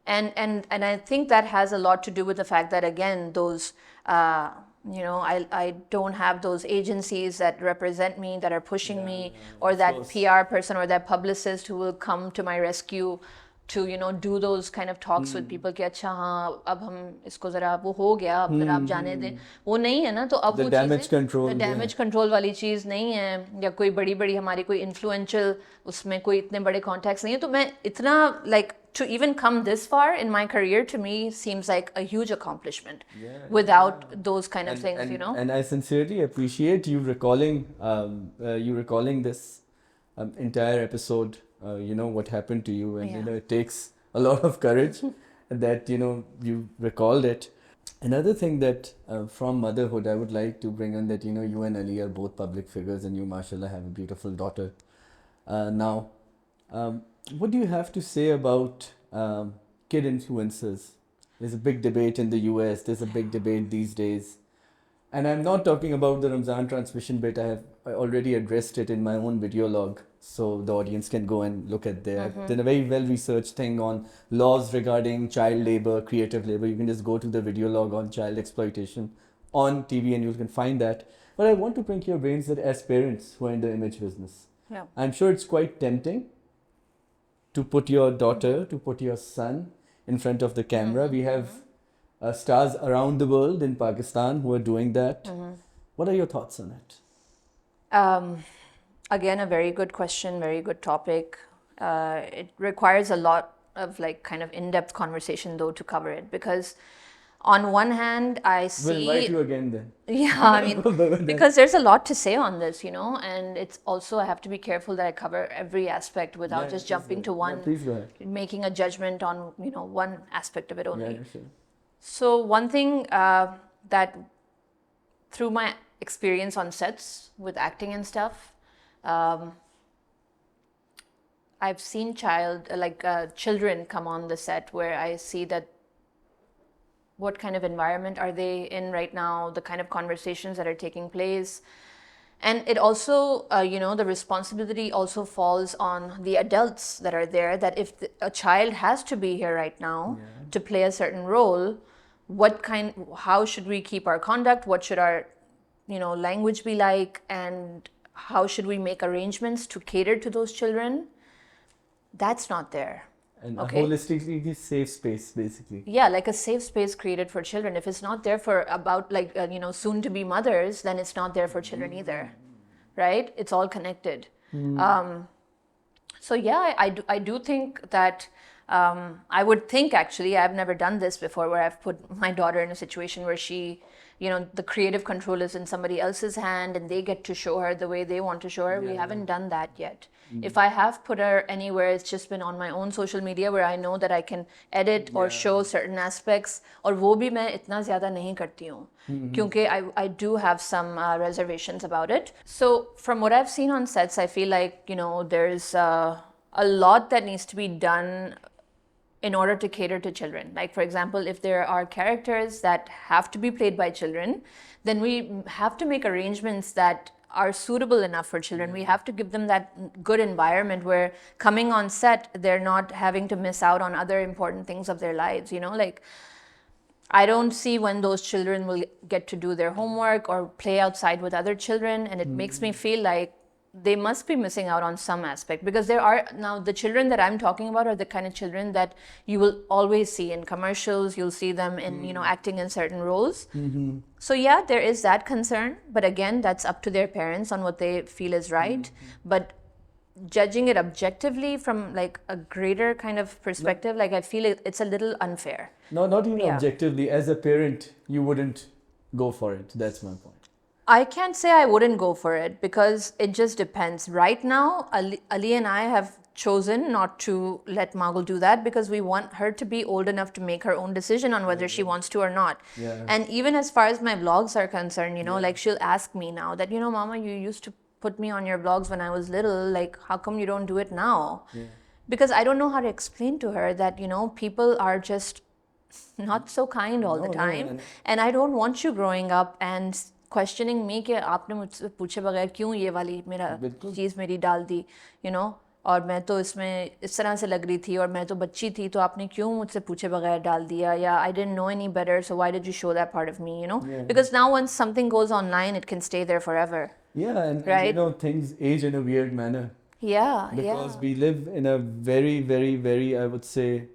And I think that has a lot to do with the fact that, again, those, I don't have those agencies that represent me, that are pushing me, or that PR person or that publicist who will come to my rescue to do those kind of talks with people कि अच्छा हाँ अब हम इसको जरा वो हो गया अब जरा आप जाने दें, वो नहीं है ना, तो अब The वो damage control, the damage control वाली चीज़ नहीं है, या कोई बड़ी हमारी कोई influential उसमें कोई इतने बड़े contacts नहीं है, तो मैं इतना like to even come this far in my career, to me seems like a huge accomplishment without those kind of things, And I sincerely appreciate you recalling this entire episode, what happened to you, and it takes a lot of courage that you recalled it. Another thing that from motherhood I would like to bring in, that you and Ali are both public figures, and you, mashallah, have a beautiful daughter now. What do you have to say about kid influencers? There's a big debate in the US, there's a big debate these days. And I'm not talking about the Ramzan transmission bit. I already addressed it in my own video log, so the audience can go and look at there. I've done a very well-researched thing on laws regarding child labor, creative labor. You can just go to the video log on child exploitation on TV and you can find that. But I want to pick your brains that as parents who are in the image business, I'm sure it's quite tempting to put your daughter, to put your son in front of the camera. We have stars around the world in Pakistan who are doing that. What are your thoughts on it? Again, a very good question, very good topic. It requires a lot of like kind of in-depth conversation though to cover it, because on one hand I see... We'll invite you again then. Yeah, I mean, because there's a lot to say on this, and it's also, I have to be careful that I cover every aspect without just jumping to one, please go ahead. Making a judgment on, one aspect of it only. Sure. So one thing that through my experience on sets with acting and stuff, I've seen children come on the set where I see that what kind of environment are they in right now, the kind of conversations that are taking place. And it also, the responsibility also falls on the adults that are there, that if a child has to be here right now to play a certain role, how should we keep our conduct? What should our, language be like? And how should we make arrangements to cater to those children? That's not there. And a holistically safe space, basically. Yeah, like a safe space created for children. If it's not there for soon to be mothers, then it's not there for children either, right? It's all connected. So yeah, I do think that I would think, actually, I've never done this before, where I've put my daughter in a situation where she, the creative control is in somebody else's hand and they get to show her the way they want to show her. We haven't done that yet. If I have put her anywhere, it's just been on my own social media where I know that I can edit or show certain aspects. और वो भी मैं इतना ज़्यादा नहीं करती हूँ, क्योंकि I do have some reservations about it. So from what I've seen on sets, I feel like, there's a lot that needs to be done in order to cater to children. Like, for example, if there are characters that have to be played by children, then we have to make arrangements that are suitable enough for children. We have to give them that good environment where coming on set, they're not having to miss out on other important things of their lives, you know, like I don't see when those children will get to do their homework or play outside with other children, and it makes me feel like they must be missing out on some aspect, because there are now the children that I'm talking about are the kind of children that you will always see in commercials. You'll see them in, you know, acting in certain roles. So yeah, there is that concern, but again, that's up to their parents on what they feel is right. But judging it objectively from like a greater kind of perspective, like I feel it's a little unfair. No, not even Yeah. objectively. As a parent, you wouldn't go for it. That's my point. I can't say I wouldn't go for it because it just depends. Right now, Ali and I have chosen not to let Magul do that because we want her to be old enough to make her own decision on whether she wants to or not. Yeah. And even as far as my vlogs are concerned, you know, like she'll ask me now that, you know, Mama, you used to put me on your vlogs when I was little. Like, how come you don't do it now? Yeah. Because I don't know how to explain to her that, you know, people are just not so kind all the time. And I don't want you growing up and questioning me कि आपने मुझसे पूछे बगैर क्यों ये वाली मेरा चीज़ मेरी डाल दी, you know, और मैं तो इसमें इस तरह से लग रही थी और मैं तो बच्ची थी तो आपने क्यों मुझसे पूछे बगैर डाल दिया, या I didn't know any better so why did you show that part of me, you know? Because now once something goes online it can stay there forever. Yeah, and Right? you know, things age in a weird manner. Yeah, Because yeah. we live in a very, very, very, I would say,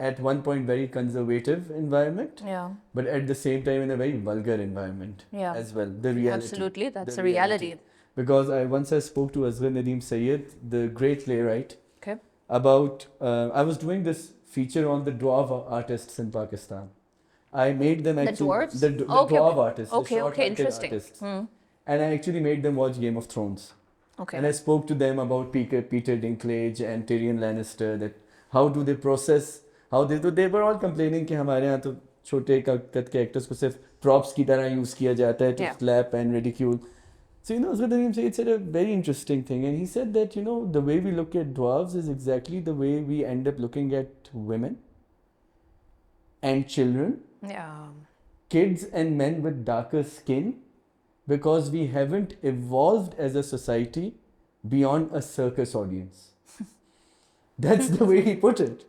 at one point, very conservative environment, Yeah, but at the same time, in a very vulgar environment Yeah. as well. The reality. absolutely. That's The a reality. Because I spoke to Asghar Nadeem Syed, the great playwright, Okay. about, I was doing this feature on the dwarf artists in Pakistan. I made them actually... dwarves? The Okay, dwarf okay. artists. Okay, the short okay, haircut interesting. artists. And I actually made them watch Game of Thrones. Okay. And I spoke to them about Peter Dinklage and Tyrion Lannister, that how do they process, they were all complaining कि हमारे यहाँ तो छोटे कद के actors को सिर्फ props की तरह use किया जाता है to Yeah. slap and ridicule. So, you know, Asghar Nadeem Syed said a very interesting thing, and he said that, you know, the way we look at dwarves is exactly the way we end up looking at women and children, Yeah. kids and men with darker skin, because we haven't evolved as a society beyond a circus audience. That's the way he put it.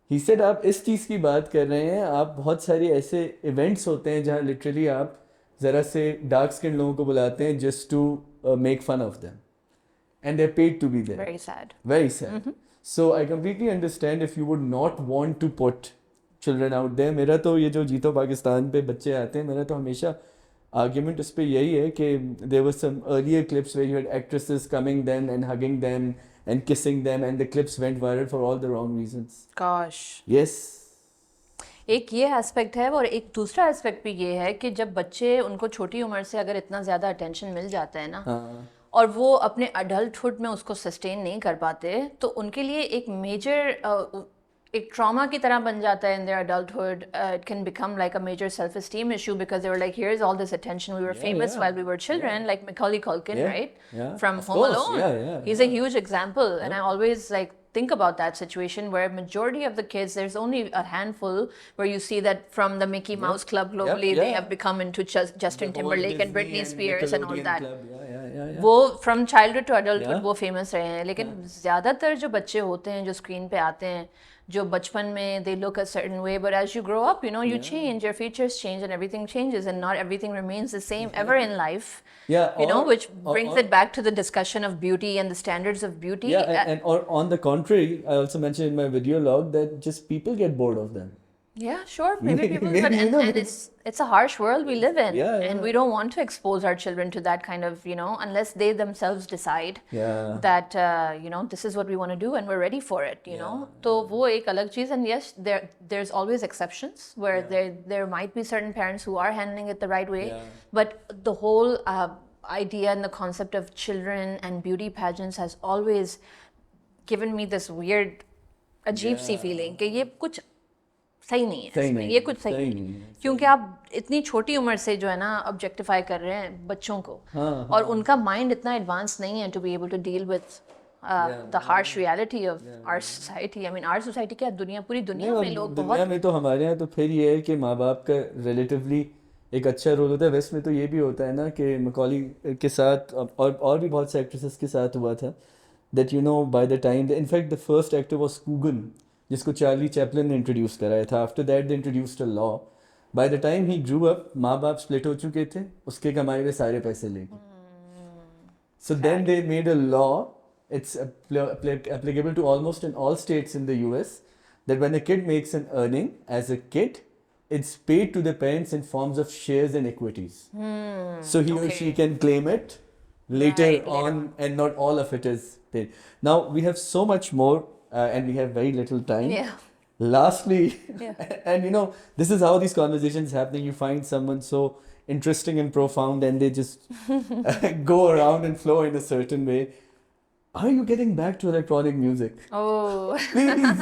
He said, आप इस चीज़ की बात कर रहे हैं, आप बहुत सारे ऐसे events होते हैं जहाँ literally आप ज़रा से dark skin लोगों को बुलाते हैं just to make fun of them. And they're paid to be there. Very sad. Very sad. So I completely understand if you would not want to put children out there. मेरा तो ये जो जीतो पाकिस्तान पे बच्चे आते हैं, मेरा तो हमेशा argument उस पे यही है कि there were some earlier clips where you had actresses coming them and hugging them and kissing them, and the clips went viral for all the wrong reasons. Gosh. Yes. एक ये एस्पेक्ट है, और एक दूसरा एस्पेक्ट भी ये है कि जब बच्चे, उनको छोटी उम्र से अगर इतना ज़्यादा अटेंशन मिल जाता है ना, और वो अपने अडल्टहुड में उसको सस्टेन नहीं कर पाते, तो उनके लिए एक मेजर एक ट्रॉमा की तरह बन जाता है in their adulthood. It can become like a major self-esteem issue because they were like, here's all this attention. We were famous while we were children, like Macaulay Culkin, right? Yeah. From Of Home course. Alone. He's a huge example. And I always like think about that situation where majority of the kids, there's only a handful where you see that from the Mickey Mouse Club globally, they have become into Justin Timberlake and Britney Spears and all that. वो from childhood to adulthood वो famous रहे हैं, लेकिन ज़्यादातर जो बच्चे होते हैं जो screen पे आते हैं, जो बचपन में they look a certain way, but as you grow up, you know, you change, your features change and everything changes, and not everything remains the same ever in life. Yeah, you know, which brings it back to the discussion of beauty and the standards of beauty. Yeah, and or on the contrary, I also mentioned in my video log that just people get bored of them. Yeah, sure. Maybe people, Maybe, but you know, and it's a harsh world we live in, Yeah, and yeah. we don't want to expose our children to that kind of, you know, unless they themselves decide Yeah. that you know, this is what we want to do and we're ready for it, you know. तो वो एक अलग चीज़, and yes, there's always exceptions where there might be certain parents who are handling it the right way, but the whole idea and the concept of children and beauty pageants has always given me this weird अजीब सी feeling कि ये कुछ सही नहीं है, सही नहीं, ये कुछ सही सही नहीं नहीं है। क्योंकि आप इतनी छोटी उम्र से जो है ना ऑब्जेक्टिफाई कर रहे हैं बच्चों को, और उनका माइंड इतना एडवांस नहीं है to be able to deal with the harsh reality of our society. I mean, our society क्या दुनिया पूरी दुनिया में लोग दुनिया बहुत में तो हमारे यहाँ तो फिर ये है कि माँ बाप का रिलेटिवली एक अच्छा रोल होता है. वेस्ट में तो ये भी होता है ना कि मकॉली के साथ और भी बहुत से एक्ट्रेसेस के साथ हुआ था that by the time in fact the first actor was Coogan जिसको चार्ली चैपलिन ने इंट्रोड्यूस कराया था. After that they introduced a law. By the time he grew up माँ बाप स्प्लिट हो चुके थे, उसके कमाए हुए सारे पैसे लेके. So then they made a law, it's applicable to almost in all states in the US, that when a kid makes an earning as a kid, it's paid to the parents in forms of shares and equities. So he or she can claim it later on and not all of it is paid. Now we have so much more and we have very little time. Yeah. Lastly, and this is how these conversations happen. You find someone so interesting and profound and they just go around and flow in a certain way. Are you getting back to electronic music? Oh. Please.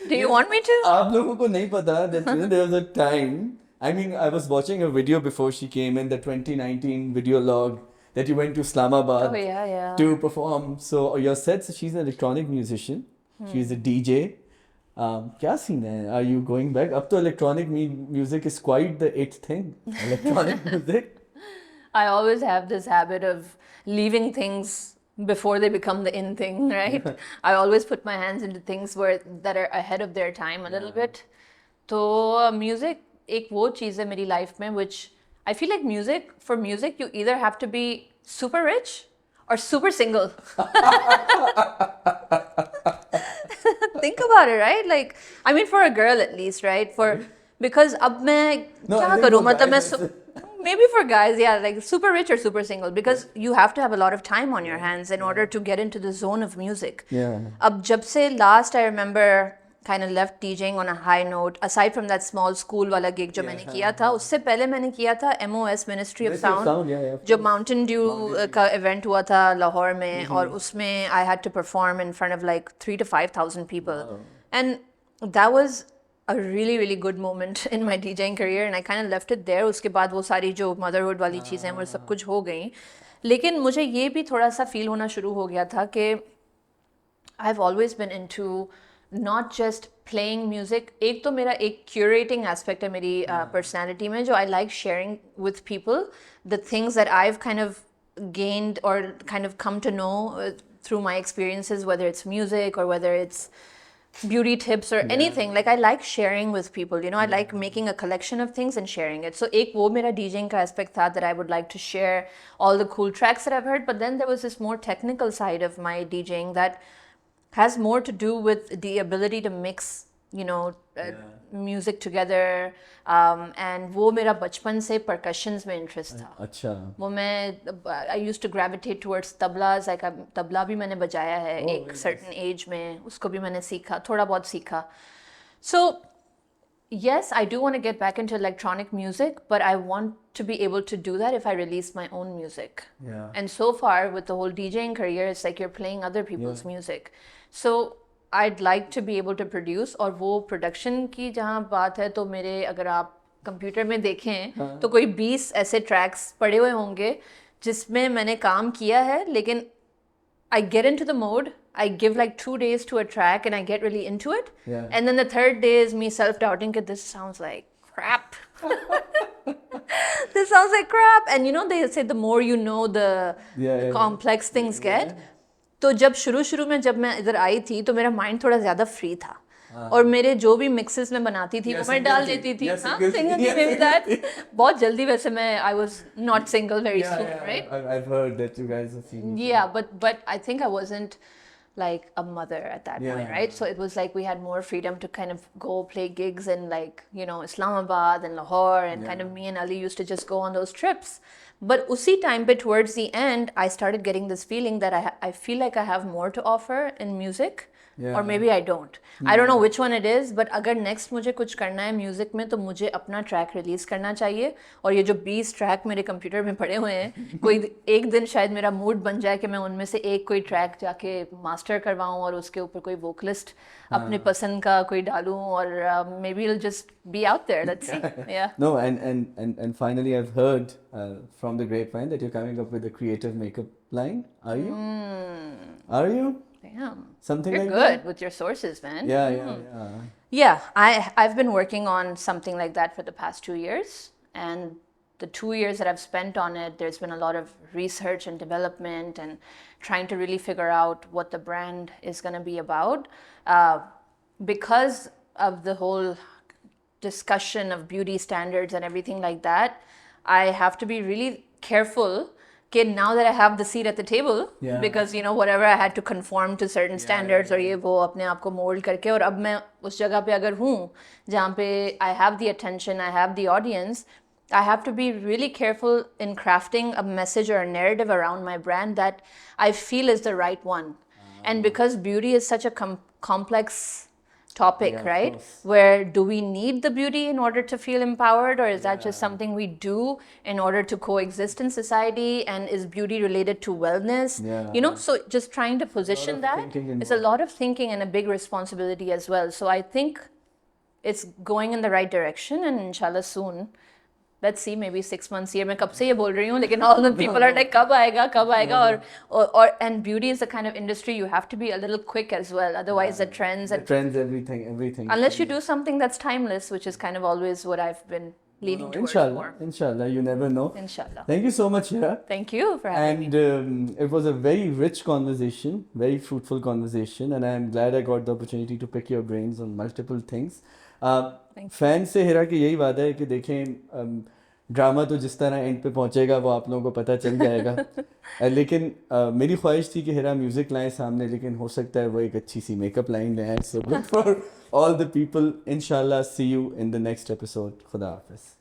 Do you want me to? आप लोगों को नहीं पता that there was a time. I mean, I was watching a video before she came in, the 2019 video log that you went to Islamabad Oh yeah. to perform. So your set, so she's an electronic musician. She's a DJ. क्या scene है? Are you going back? अब तो electronic music is quite the it thing. Electronic music. I always have this habit of leaving things before they become the in thing, right? I always put my hands into things that are ahead of their time a little bit. So music एक वो चीज़ है मेरी life में which I feel like for music you either have to be super rich or super single. Think about it, right? Like, I mean, for a girl at least, right? Because अब मैं क्या करूँ? मतलब मैं maybe for guys, yeah, like super rich or super single, because you have to have a lot of time on your hands in order to get into the zone of music. Yeah. अब जब से last I remember kind of left DJing on a high note, aside from that small school वाला gig जो मैंने किया था, उससे पहले मैंने किया था MOS Ministry of Sound, जो Mountain Dew का event हुआ था लाहौर में, और उसमें I had to perform in front of like 3,000 to 5,000 people, and that was a really really good moment in my DJing career, and I kind of left it there. उसके बाद वो सारी जो motherhood वाली चीज़ें वो सब कुछ हो गई, लेकिन मुझे ये भी थोड़ा सा feel होना शुरू हो गया था कि I've always been into not just playing music. एक तो मेरा एक curating aspect है मेरी personality में, जो I like sharing with people the things that I've kind of gained or kind of come to know through my experiences, whether it's music or whether it's beauty tips or anything. Like I like sharing with people, I like making a collection of things and sharing it. So एक वो मेरा DJing का aspect था, that I would like to share all the cool tracks that I've heard. But then there was this more technical side of my DJing that has more to do with the ability to mix, music together. And वो मेरा बचपन से percussions में interest था. अच्छा. वो मैं I used to gravitate towards tablas. Like tabla भी मैंने बजाया है एक certain age में, उसको भी मैंने सीखा, थोड़ा बहुत सीखा. So yes, I do want to get back into electronic music, but I want to be able to do that if I release my own music. Yeah. And so far with the whole DJing career, it's like you're playing other people's music. So I'd like to be able to produce. और वो production की जहाँ बात है, तो मेरे अगर आप कंप्यूटर में देखें तो कोई 20 ऐसे tracks पड़े हुए होंगे जिसमें मैंने काम किया है, लेकिन I get into the mode, I give like 2 days to a track and I get really into it. Yeah. And then the third day is me self-doubting that this sounds like crap. This sounds like crap. And they say the more you know, the complex things get. तो जब शुरू में जब मैं इधर आई थी तो मेरा माइंड थोड़ा ज़्यादा फ्री था, और मेरे जो भी मिक्सेस में बनाती थी वो मैं डाल देती थी. बहुत जल्दी वैसे मैं I was not single very soon, right? I've heard that you guys have seen. Yeah, but I think I wasn't like a mother at that point, right? So it was like we had more freedom to kind of go play gigs in like, Islamabad and Lahore, and kind of me and Ali used to just go on those trips. But usi time pe towards the end, I started getting this feeling that I feel like I have more to offer in music. और maybe I don't, I don't know which one it is, but अगर next मुझे कुछ करना है music में तो मुझे अपना ट्रैक रिलीज़ करना चाहिए. और ये जो 20 ट्रैक मेरे कंप्यूटर में पड़े हुए हैं, कोई एक दिन शायद मेरा मूड बन जाए कि मैं उनमें से एक कोई ट्रैक जाके मास्टर करवाऊँ और उसके ऊपर कोई वोकलिस्ट अपने पसंद का कोई डालूँ, और may be will just be out there. Let's see. Yeah. No, and finally, I've heard from the grapevine that you're coming up with a creative makeup line. Are you? Are you? Damn. Something You're like good that? with your sources, man. Yeah. Yeah, I've been working on something like that for the past 2 years, and the 2 years that I've spent on it, there's been a lot of research and development and trying to really figure out what the brand is going to be about. Because of the whole discussion of beauty standards and everything like that, I have to be really careful. Okay, now that I have the seat at the table, Yeah. because whatever I had to conform to certain standards, और ये वो अपने आप को mold करके, और अब मैं उस जगह पे अगर हूँ जहाँ पे I have the attention, I have the audience, I have to be really careful in crafting a message or a narrative around my brand that I feel is the right one. And because beauty is such a complex topic, Yeah, of right? course. Where do we need the beauty in order to feel empowered, or is that just something we do in order to coexist in society? And is beauty related to wellness? Yeah. So just trying to position that thinking is a lot of thinking and a big responsibility as well. So I think it's going in the right direction, and inshallah soon. Let's see, maybe 6 months here. मैं कब से ये बोल रही हूँ, लेकिन all the people are like कब आएगा, or and beauty is the kind of industry you have to be a little quick as well. Otherwise, the trends The trends, everything. unless you do something that's timeless, which is kind of always what I've been leaning towards more. Inshallah, you never know. Inshallah. Thank you so much, Hira. Thank you for having me. And it was a very rich conversation, very fruitful conversation, and I'm glad I got the opportunity to pick your brains on multiple things. Fan से हिरा की यही वादा है कि देखें drama तो जिस तरह एंड पे पहुंचेगा वो आप लोगों को पता चल जाएगा लेकिन मेरी ख्वाहिश थी कि हिरा म्यूज़िक लाएं सामने, लेकिन हो सकता है वो एक अच्छी सी मेकअप लाइन लाएं. So good for all the people. इंशाल्लाह see you in the next episode. खुदा हाफिज़.